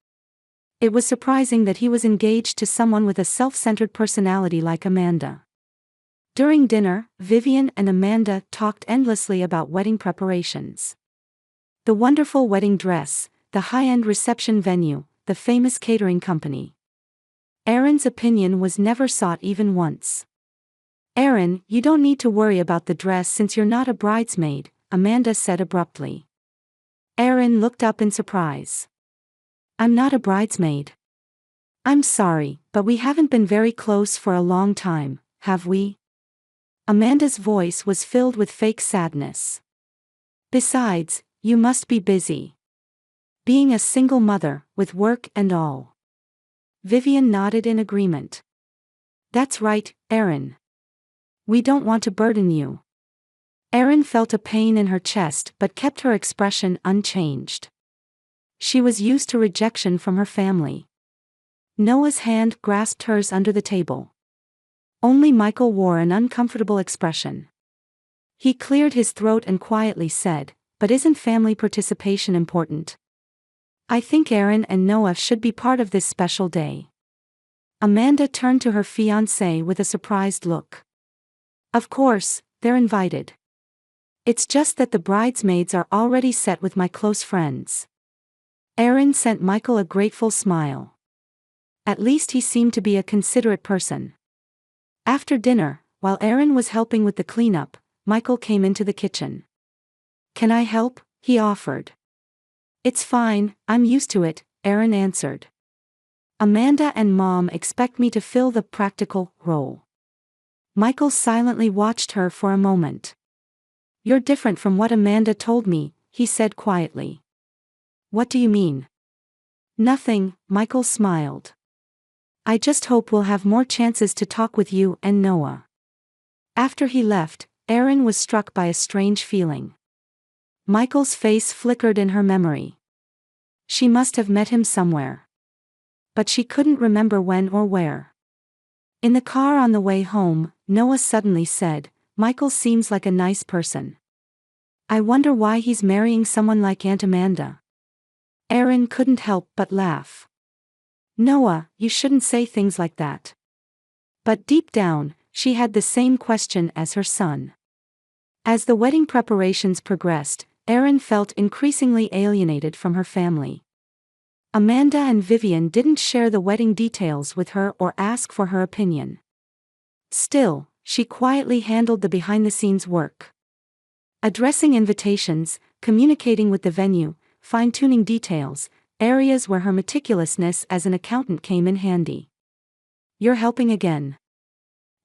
It was surprising that he was engaged to someone with a self-centered personality like Amanda. During dinner, Vivian and Amanda talked endlessly about wedding preparations. The wonderful wedding dress, the high-end reception venue, the famous catering company. Erin's opinion was never sought even once. "Erin, you don't need to worry about the dress since you're not a bridesmaid," Amanda said abruptly. Erin looked up in surprise. "I'm not a bridesmaid." "I'm sorry, but we haven't been very close for a long time, have we?" Amanda's voice was filled with fake sadness. "Besides, you must be busy. Being a single mother, with work and all." Vivian nodded in agreement. "That's right, Erin. We don't want to burden you." Erin felt a pain in her chest but kept her expression unchanged. She was used to rejection from her family. Noah's hand grasped hers under the table. Only Michael wore an uncomfortable expression. He cleared his throat and quietly said, "But isn't family participation important? I think Erin and Noah should be part of this special day." Amanda turned to her fiancé with a surprised look. "Of course, they're invited. It's just that the bridesmaids are already set with my close friends." Erin sent Michael a grateful smile. At least he seemed to be a considerate person. After dinner, while Erin was helping with the cleanup, Michael came into the kitchen. "Can I help?" he offered. "It's fine, I'm used to it," Erin answered. "Amanda and Mom expect me to fill the practical role." Michael silently watched her for a moment. "You're different from what Amanda told me," he said quietly. "What do you mean?" "Nothing," Michael smiled. "I just hope we'll have more chances to talk with you and Noah." After he left, Erin was struck by a strange feeling. Michael's face flickered in her memory. She must have met him somewhere. But she couldn't remember when or where. In the car on the way home, Noah suddenly said, "Michael seems like a nice person." I wonder why he's marrying someone like Aunt Amanda. Erin couldn't help but laugh. Noah, you shouldn't say things like that. But deep down, she had the same question as her son. As the wedding preparations progressed, Erin felt increasingly alienated from her family. Amanda and Vivian didn't share the wedding details with her or ask for her opinion. Still, she quietly handled the behind-the-scenes work. Addressing invitations, communicating with the venue, fine-tuning details, areas where her meticulousness as an accountant came in handy. You're helping again.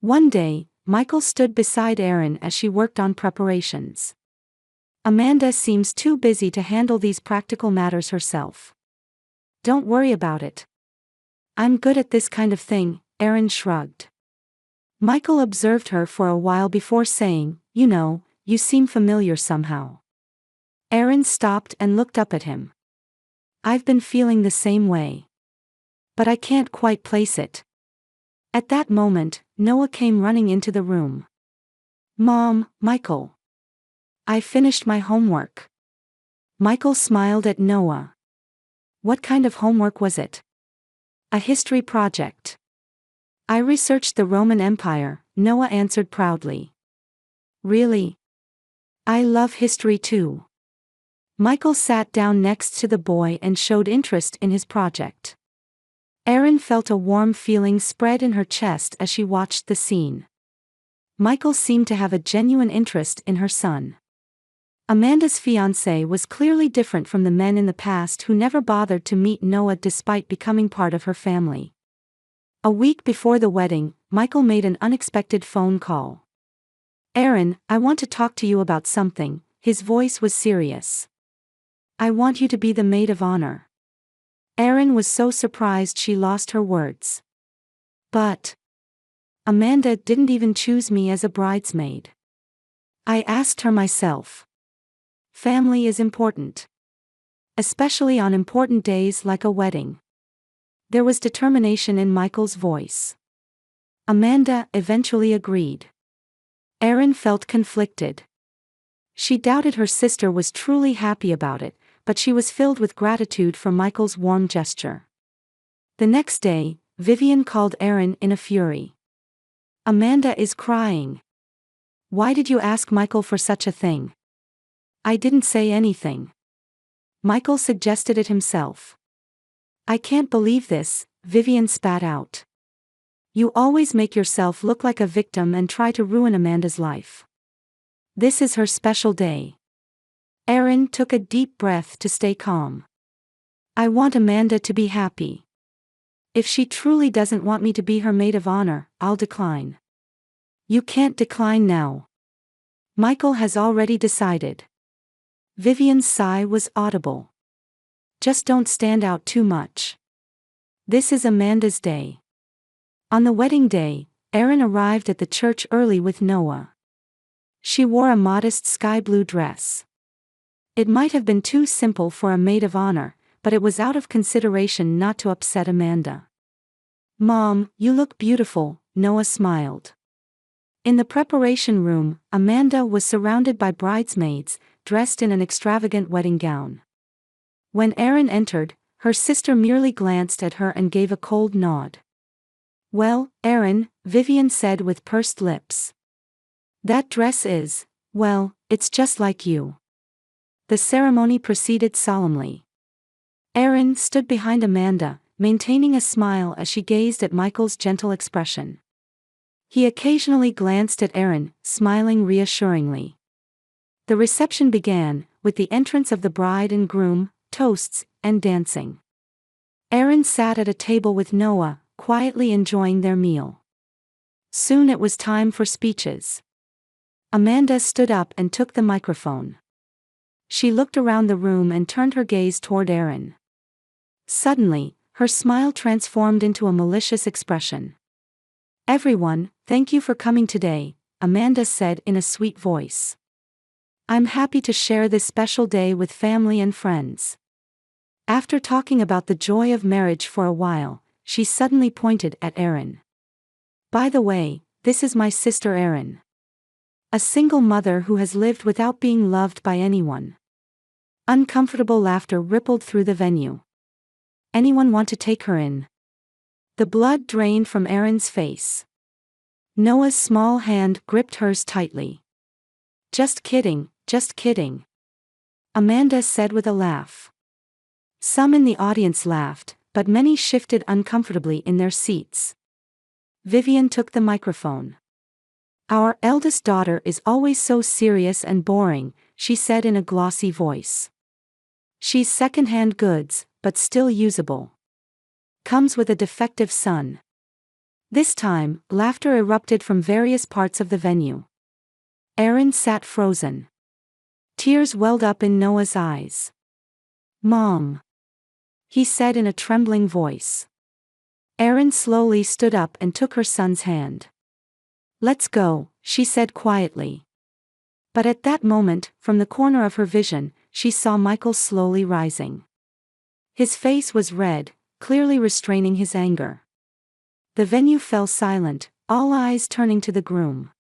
One day, Michael stood beside Erin as she worked on preparations. Amanda seems too busy to handle these practical matters herself. Don't worry about it. I'm good at this kind of thing, Erin shrugged. Michael observed her for a while before saying, you know, you seem familiar somehow. Erin stopped and looked up at him. I've been feeling the same way. But I can't quite place it. At that moment, Noah came running into the room. Mom, Michael. I finished my homework. Michael smiled at Noah. What kind of homework was it? A history project. I researched the Roman Empire, Noah answered proudly. Really? I love history too. Michael sat down next to the boy and showed interest in his project. Erin felt a warm feeling spread in her chest as she watched the scene. Michael seemed to have a genuine interest in her son. Amanda's fiancé was clearly different from the men in the past who never bothered to meet Noah despite becoming part of her family. A week before the wedding, Michael made an unexpected phone call. Erin, I want to talk to you about something. His voice was serious. I want you to be the maid of honor. Erin was so surprised she lost her words. But Amanda didn't even choose me as a bridesmaid. I asked her myself. Family is important. Especially on important days like a wedding. There was determination in Michael's voice. Amanda eventually agreed. Erin felt conflicted. She doubted her sister was truly happy about it, but she was filled with gratitude for Michael's warm gesture. The next day, Vivian called Erin in a fury. Amanda is crying. Why did you ask Michael for such a thing? I didn't say anything. Michael suggested it himself. I can't believe this, Vivian spat out. You always make yourself look like a victim and try to ruin Amanda's life. This is her special day. Erin took a deep breath to stay calm. I want Amanda to be happy. If she truly doesn't want me to be her maid of honor, I'll decline. You can't decline now. Michael has already decided. Vivian's sigh was audible. Just don't stand out too much. This is Amanda's day. On the wedding day, Erin arrived at the church early with Noah. She wore a modest sky blue dress. It might have been too simple for a maid of honor, but it was out of consideration not to upset Amanda. Mom, you look beautiful, Noah smiled. In the preparation room, Amanda was surrounded by bridesmaids, dressed in an extravagant wedding gown. When Erin entered, her sister merely glanced at her and gave a cold nod. Well, Erin, Vivian said with pursed lips. That dress is, well, it's just like you. The ceremony proceeded solemnly. Erin stood behind Amanda, maintaining a smile as she gazed at Michael's gentle expression. He occasionally glanced at Erin, smiling reassuringly. The reception began, with the entrance of the bride and groom, toasts, and dancing. Erin sat at a table with Noah, quietly enjoying their meal. Soon it was time for speeches. Amanda stood up and took the microphone. She looked around the room and turned her gaze toward Erin. Suddenly, her smile transformed into a malicious expression. Everyone, thank you for coming today, Amanda said in a sweet voice. I'm happy to share this special day with family and friends. After talking about the joy of marriage for a while, she suddenly pointed at Erin. By the way, this is my sister Erin. A single mother who has lived without being loved by anyone. Uncomfortable laughter rippled through the venue. Anyone want to take her in? The blood drained from Erin's face. Noah's small hand gripped hers tightly. Just kidding, just kidding. Amanda said with a laugh. Some in the audience laughed, but many shifted uncomfortably in their seats. Vivian took the microphone. Our eldest daughter is always so serious and boring, she said in a glossy voice. She's second-hand goods, but still usable. Comes with a defective son. This time, laughter erupted from various parts of the venue. Erin sat frozen. Tears welled up in Noah's eyes. Mom, he said in a trembling voice. Erin slowly stood up and took her son's hand. Let's go, she said quietly. But at that moment, from the corner of her vision, she saw Michael slowly rising. His face was red, clearly restraining his anger. The venue fell silent, all eyes turning to the groom.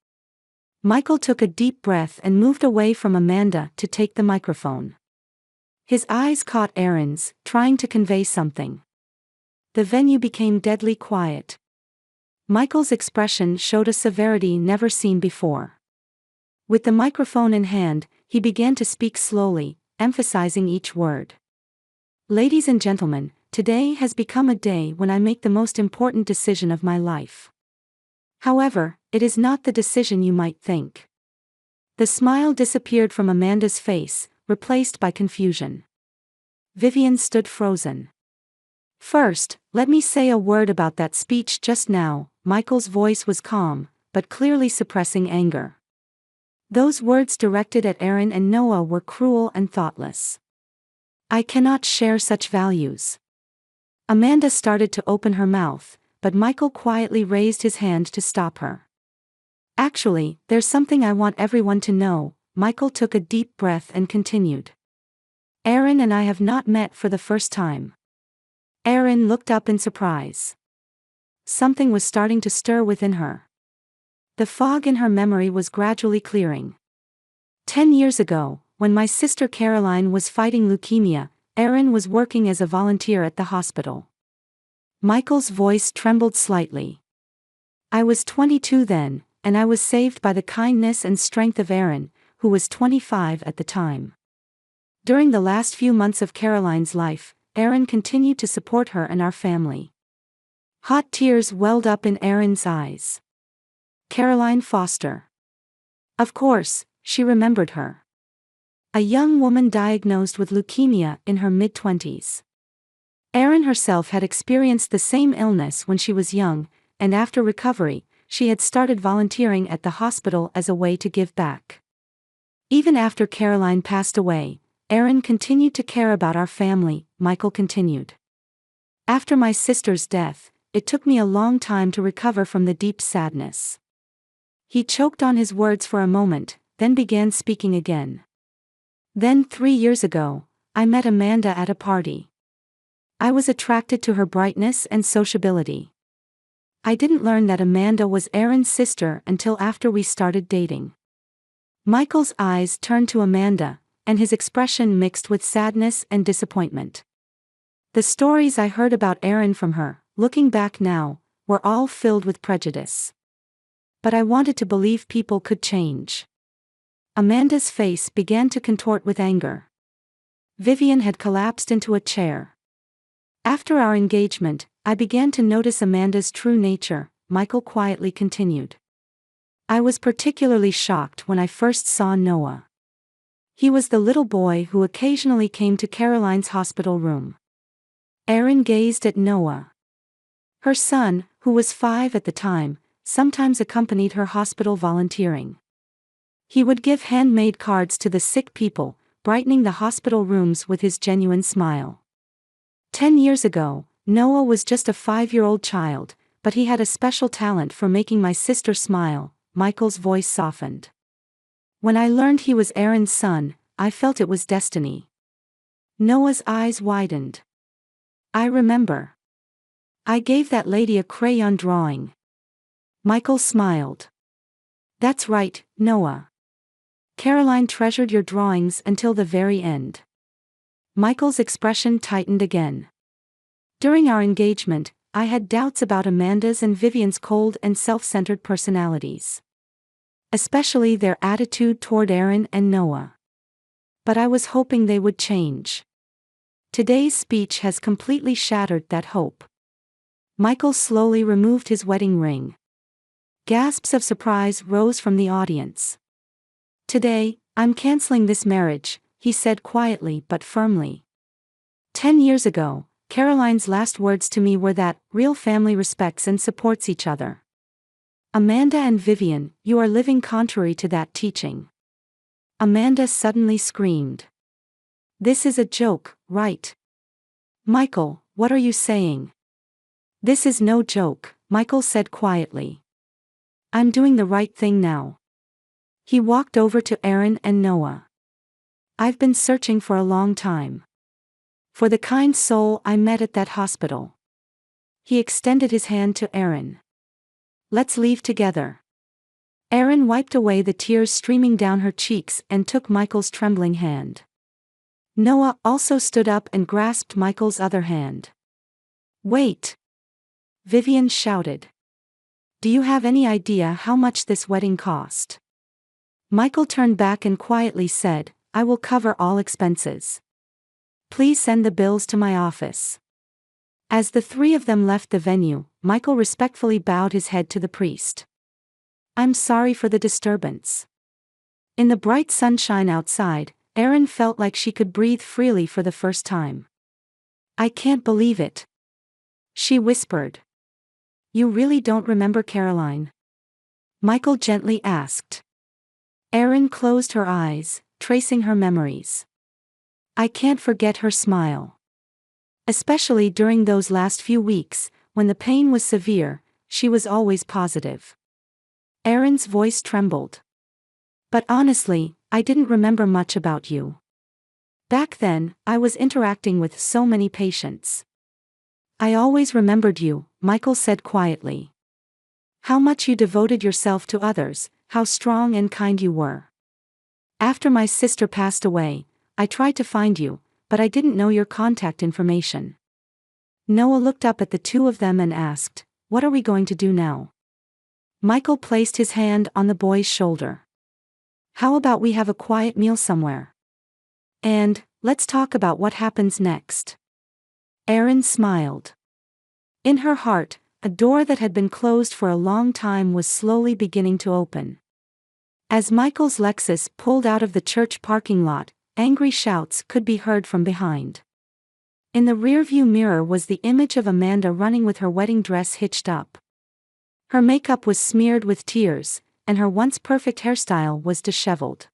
Michael took a deep breath and moved away from Amanda to take the microphone. His eyes caught Erin's, trying to convey something. The venue became deadly quiet. Michael's expression showed a severity never seen before. With the microphone in hand, he began to speak slowly, emphasizing each word. Ladies and gentlemen, today has become a day when I make the most important decision of my life. However, it is not the decision you might think. The smile disappeared from Amanda's face, replaced by confusion. Vivian stood frozen. First, let me say a word about that speech just now. Michael's voice was calm, but clearly suppressing anger. Those words directed at Erin and Noah were cruel and thoughtless. I cannot share such values. Amanda started to open her mouth, but Michael quietly raised his hand to stop her. Actually, there's something I want everyone to know. Michael took a deep breath and continued. Erin and I have not met for the first time. Erin looked up in surprise. Something was starting to stir within her. The fog in her memory was gradually clearing. 10 years ago, when my sister Caroline was fighting leukemia, Erin was working as a volunteer at the hospital. Michael's voice trembled slightly. I was 22 then, and I was saved by the kindness and strength of Erin, who was 25 at the time. During the last few months of Caroline's life, Erin continued to support her and our family. Hot tears welled up in Erin's eyes. Caroline Foster. Of course, she remembered her. A young woman diagnosed with leukemia in her mid-20s. Erin herself had experienced the same illness when she was young, and after recovery, she had started volunteering at the hospital as a way to give back. Even after Caroline passed away, Erin continued to care about our family, Michael continued. After my sister's death, it took me a long time to recover from the deep sadness. He choked on his words for a moment, then began speaking again. Then 3 years ago, I met Amanda at a party. I was attracted to her brightness and sociability. I didn't learn that Amanda was Erin's sister until after we started dating. Michael's eyes turned to Amanda, and his expression mixed with sadness and disappointment. The stories I heard about Erin from her, looking back now, were all filled with prejudice. But I wanted to believe people could change. Amanda's face began to contort with anger. Vivian had collapsed into a chair. After our engagement, I began to notice Amanda's true nature, Michael quietly continued. I was particularly shocked when I first saw Noah. He was the little boy who occasionally came to Caroline's hospital room. Erin gazed at Noah. Her son, who was 5 at the time, sometimes accompanied her hospital volunteering. He would give handmade cards to the sick people, brightening the hospital rooms with his genuine smile. 10 years ago, Noah was just a 5-year-old child, but he had a special talent for making my sister smile. Michael's voice softened. When I learned he was Erin's son, I felt it was destiny. Noah's eyes widened. I remember. I gave that lady a crayon drawing. Michael smiled. That's right, Noah. Caroline treasured your drawings until the very end. Michael's expression tightened again. During our engagement, I had doubts about Amanda's and Vivian's cold and self-centered personalities. Especially their attitude toward Aaron and Noah. But I was hoping they would change. Today's speech has completely shattered that hope. Michael slowly removed his wedding ring. Gasps of surprise rose from the audience. Today, I'm canceling this marriage, he said quietly but firmly. 10 years ago, Caroline's last words to me were that real family respects and supports each other. Amanda and Vivian, you are living contrary to that teaching. Amanda suddenly screamed. This is a joke, right? Michael, what are you saying? This is no joke, Michael said quietly. I'm doing the right thing now. He walked over to Aaron and Noah. I've been searching for a long time. For the kind soul I met at that hospital. He extended his hand to Aaron. Let's leave together. Aaron wiped away the tears streaming down her cheeks and took Michael's trembling hand. Noah also stood up and grasped Michael's other hand. Wait! Vivian shouted. Do you have any idea how much this wedding cost? Michael turned back and quietly said, I will cover all expenses. Please send the bills to my office. As the three of them left the venue, Michael respectfully bowed his head to the priest. I'm sorry for the disturbance. In the bright sunshine outside, Erin felt like she could breathe freely for the first time. I can't believe it. She whispered. You really don't remember Caroline? Michael gently asked. Erin closed her eyes, tracing her memories. I can't forget her smile. Especially during those last few weeks, when the pain was severe, she was always positive. Erin's voice trembled. But honestly, I didn't remember much about you. Back then, I was interacting with so many patients. I always remembered you, Michael said quietly. How much you devoted yourself to others, how strong and kind you were. After my sister passed away, I tried to find you, but I didn't know your contact information. Noah looked up at the two of them and asked, What are we going to do now? Michael placed his hand on the boy's shoulder. How about we have a quiet meal somewhere? And, let's talk about what happens next. Erin smiled. In her heart, a door that had been closed for a long time was slowly beginning to open. As Michael's Lexus pulled out of the church parking lot, angry shouts could be heard from behind. In the rearview mirror was the image of Amanda running with her wedding dress hitched up. Her makeup was smeared with tears, and her once perfect hairstyle was disheveled.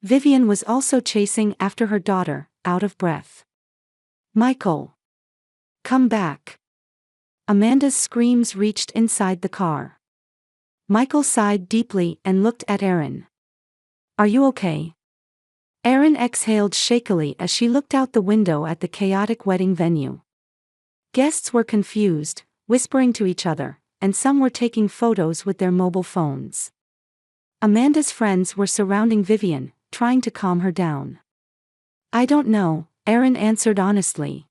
Vivian was also chasing after her daughter, out of breath. Michael! Come back! Amanda's screams reached inside the car. Michael sighed deeply and looked at Erin. Are you okay? Erin exhaled shakily as she looked out the window at the chaotic wedding venue. Guests were confused, whispering to each other, and some were taking photos with their mobile phones. Amanda's friends were surrounding Vivian, trying to calm her down. I don't know, Erin answered honestly.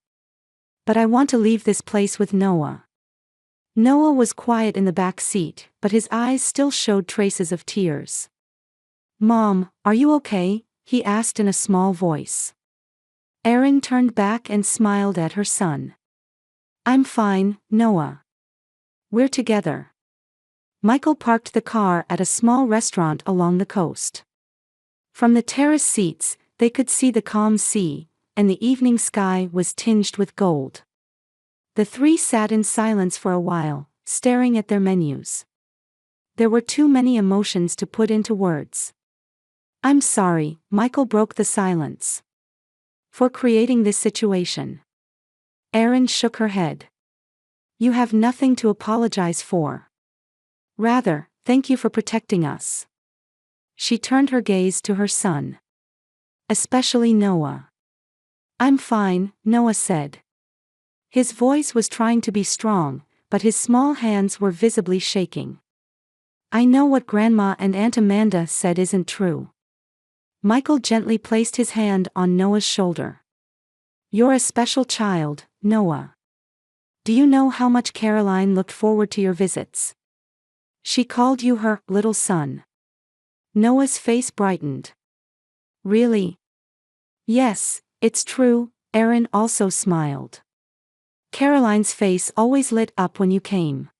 But I want to leave this place with Noah. Noah was quiet in the back seat, but his eyes still showed traces of tears. Mom, are you okay? He asked in a small voice. Erin turned back and smiled at her son. I'm fine, Noah. We're together. Michael parked the car at a small restaurant along the coast. From the terrace seats, they could see the calm sea, and the evening sky was tinged with gold. The three sat in silence for a while, staring at their menus. There were too many emotions to put into words. I'm sorry, Michael broke the silence. For creating this situation. Erin shook her head. You have nothing to apologize for. Rather, thank you for protecting us. She turned her gaze to her son. Especially Noah. I'm fine, Noah said. His voice was trying to be strong, but his small hands were visibly shaking. I know what Grandma and Aunt Amanda said isn't true. Michael gently placed his hand on Noah's shoulder. You're a special child, Noah. Do you know how much Caroline looked forward to your visits? She called you her little son. Noah's face brightened. Really? Yes, it's true, Aaron also smiled. Caroline's face always lit up when you came.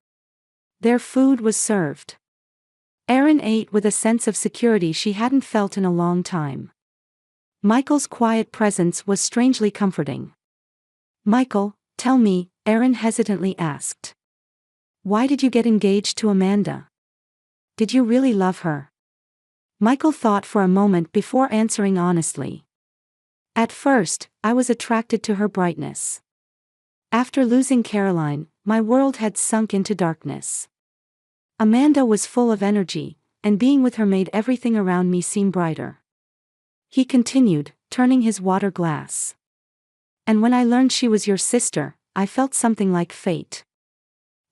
Their food was served. Aaron ate with a sense of security she hadn't felt in a long time. Michael's quiet presence was strangely comforting. Michael, tell me, Aaron hesitantly asked. Why did you get engaged to Amanda? Did you really love her? Michael thought for a moment before answering honestly. At first, I was attracted to her brightness. After losing Caroline, my world had sunk into darkness. Amanda was full of energy, and being with her made everything around me seem brighter. He continued, turning his water glass. And when I learned she was your sister, I felt something like fate.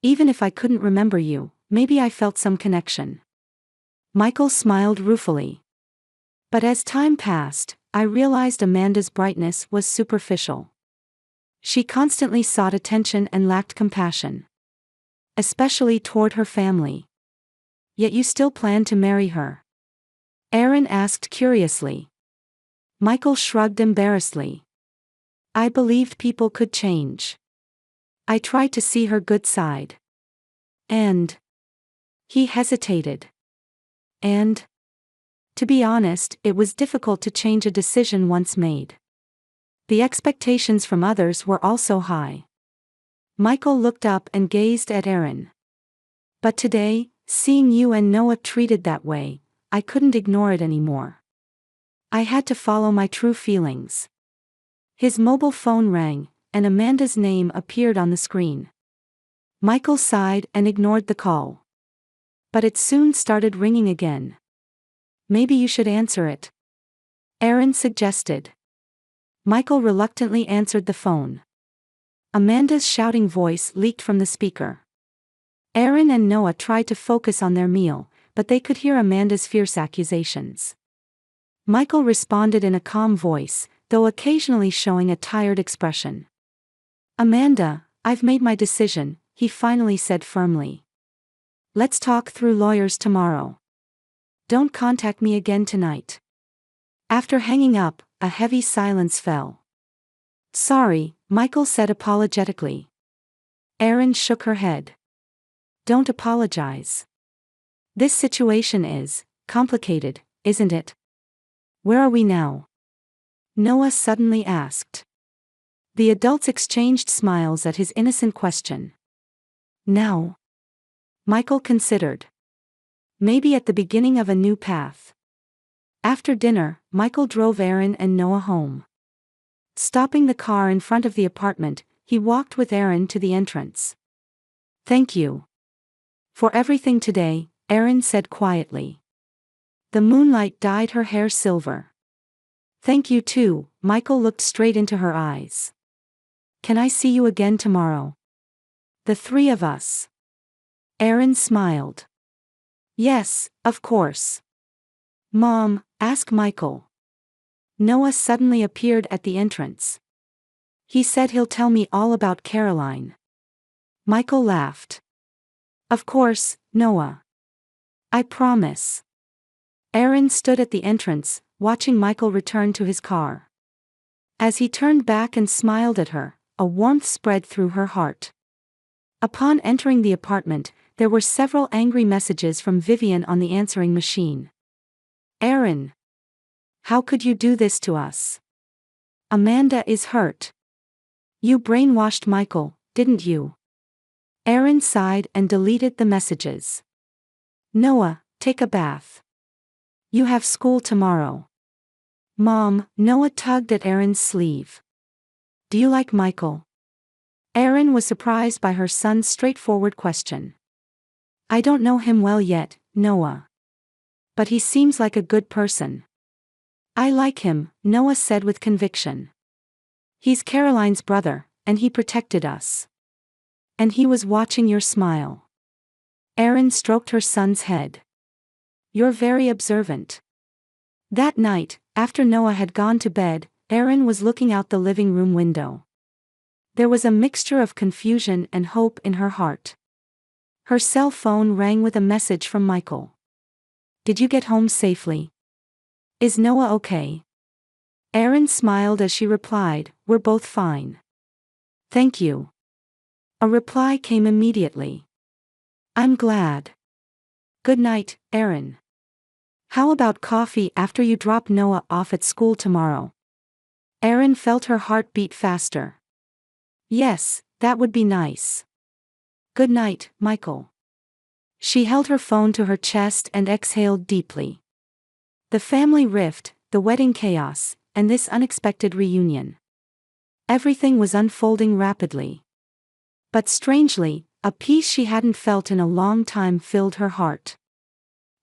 Even if I couldn't remember you, maybe I felt some connection. Michael smiled ruefully. But as time passed, I realized Amanda's brightness was superficial. She constantly sought attention and lacked compassion. Especially toward her family. Yet you still plan to marry her? Aaron asked curiously. Michael shrugged embarrassedly. I believed people could change. I tried to see her good side. And... He hesitated. And... To be honest, it was difficult to change a decision once made. The expectations from others were also high. Michael looked up and gazed at Aaron. But today, seeing you and Noah treated that way, I couldn't ignore it anymore. I had to follow my true feelings. His mobile phone rang, and Amanda's name appeared on the screen. Michael sighed and ignored the call. But it soon started ringing again. Maybe you should answer it, Aaron suggested. Michael reluctantly answered the phone. Amanda's shouting voice leaked from the speaker. Aaron and Noah tried to focus on their meal, but they could hear Amanda's fierce accusations. Michael responded in a calm voice, though occasionally showing a tired expression. Amanda, I've made my decision, he finally said firmly. Let's talk through lawyers tomorrow. Don't contact me again tonight. After hanging up, a heavy silence fell. Sorry, Michael said apologetically. Aaron shook her head. Don't apologize. This situation is complicated, isn't it? Where are we now? Noah suddenly asked. The adults exchanged smiles at his innocent question. Now? Michael considered. Maybe at the beginning of a new path. After dinner, Michael drove Aaron and Noah home. Stopping the car in front of the apartment, he walked with Aaron to the entrance. Thank you for everything today, Aaron said quietly. The moonlight dyed her hair silver. Thank you too, Michael looked straight into her eyes. Can I see you again tomorrow? The three of us. Aaron smiled. Yes, of course. Mom, ask Michael. Noah suddenly appeared at the entrance. He said he'll tell me all about Caroline. Michael laughed. Of course, Noah. I promise. Aaron stood at the entrance, watching Michael return to his car. As he turned back and smiled at her, a warmth spread through her heart. Upon entering the apartment, there were several angry messages from Vivian on the answering machine. Aaron. How could you do this to us? Amanda is hurt. You brainwashed Michael, didn't you? Aaron sighed and deleted the messages. Noah, take a bath. You have school tomorrow. Mom, Noah tugged at Aaron's sleeve. Do you like Michael? Aaron was surprised by her son's straightforward question. I don't know him well yet, Noah. But he seems like a good person. I like him, Noah said with conviction. He's Caroline's brother, and he protected us. And he was watching your smile. Erin stroked her son's head. You're very observant. That night, after Noah had gone to bed, Erin was looking out the living room window. There was a mixture of confusion and hope in her heart. Her cell phone rang with a message from Michael. Did you get home safely? Is Noah okay? Erin smiled as she replied, We're both fine. Thank you. A reply came immediately. I'm glad. Good night, Erin. How about coffee after you drop Noah off at school tomorrow? Erin felt her heart beat faster. Yes, that would be nice. Good night, Michael. She held her phone to her chest and exhaled deeply. The family rift, the wedding chaos, and this unexpected reunion. Everything was unfolding rapidly. But strangely, a peace she hadn't felt in a long time filled her heart.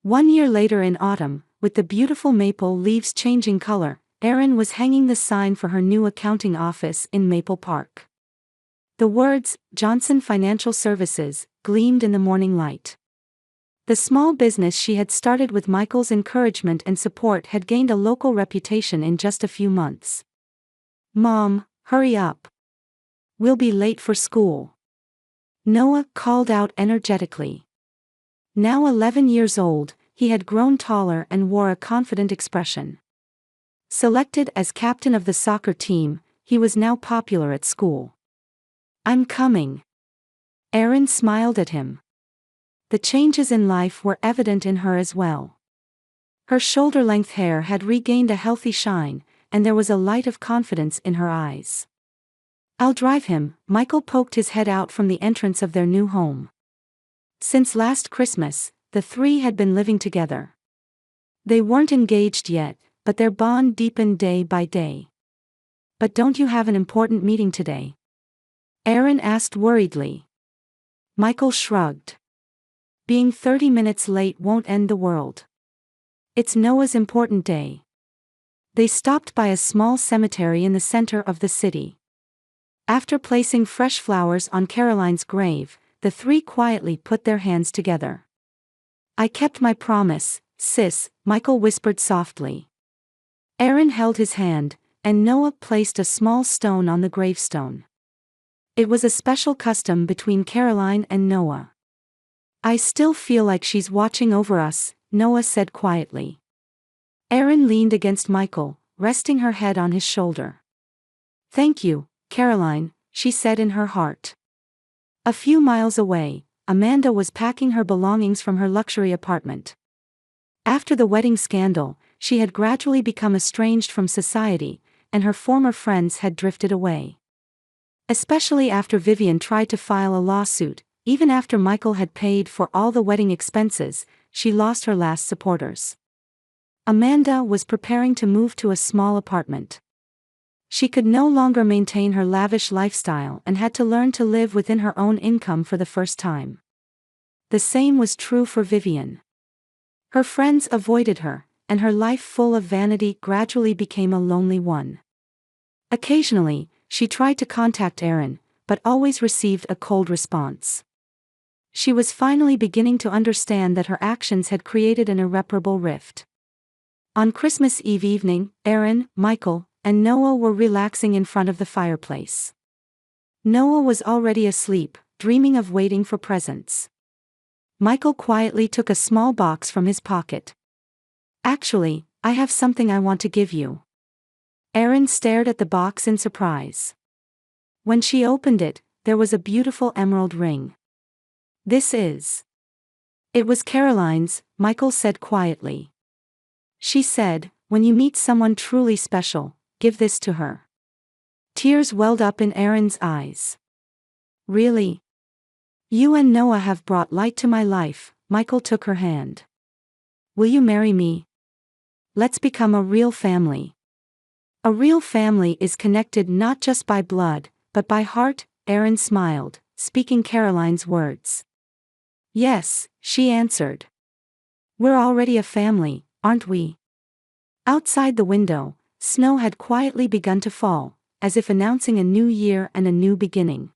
1 year later in autumn, with the beautiful maple leaves changing color, Erin was hanging the sign for her new accounting office in Maple Park. The words, Johnson Financial Services, gleamed in the morning light. The small business she had started with Michael's encouragement and support had gained a local reputation in just a few months. Mom, hurry up. We'll be late for school. Noah called out energetically. Now 11 years old, he had grown taller and wore a confident expression. Selected as captain of the soccer team, he was now popular at school. I'm coming. Erin smiled at him. The changes in life were evident in her as well. Her shoulder-length hair had regained a healthy shine, and there was a light of confidence in her eyes. I'll drive him, Michael poked his head out from the entrance of their new home. Since last Christmas, the three had been living together. They weren't engaged yet, but their bond deepened day by day. But don't you have an important meeting today? Erin asked worriedly. Michael shrugged. Being 30 minutes late won't end the world. It's Noah's important day. They stopped by a small cemetery in the center of the city. After placing fresh flowers on Caroline's grave, the three quietly put their hands together. I kept my promise, sis, Michael whispered softly. Erin held his hand, and Noah placed a small stone on the gravestone. It was a special custom between Caroline and Noah. I still feel like she's watching over us, Noah said quietly. Erin leaned against Michael, resting her head on his shoulder. Thank you, Caroline, she said in her heart. A few miles away, Amanda was packing her belongings from her luxury apartment. After the wedding scandal, she had gradually become estranged from society, and her former friends had drifted away. Especially after Vivian tried to file a lawsuit, even after Michael had paid for all the wedding expenses, she lost her last supporters. Amanda was preparing to move to a small apartment. She could no longer maintain her lavish lifestyle and had to learn to live within her own income for the first time. The same was true for Vivian. Her friends avoided her, and her life full of vanity gradually became a lonely one. Occasionally, she tried to contact Erin, but always received a cold response. She was finally beginning to understand that her actions had created an irreparable rift. On Christmas Eve evening, Erin, Michael, and Noah were relaxing in front of the fireplace. Noah was already asleep, dreaming of waiting for presents. Michael quietly took a small box from his pocket. Actually, I have something I want to give you. Erin stared at the box in surprise. When she opened it, there was a beautiful emerald ring. This is. It was Caroline's, Michael said quietly. She said, when you meet someone truly special, give this to her. Tears welled up in Erin's eyes. Really? You and Noah have brought light to my life, Michael took her hand. Will you marry me? Let's become a real family. A real family is connected not just by blood, but by heart, Erin smiled, speaking Caroline's words. Yes, she answered. We're already a family, aren't we? Outside the window, snow had quietly begun to fall, as if announcing a new year and a new beginning.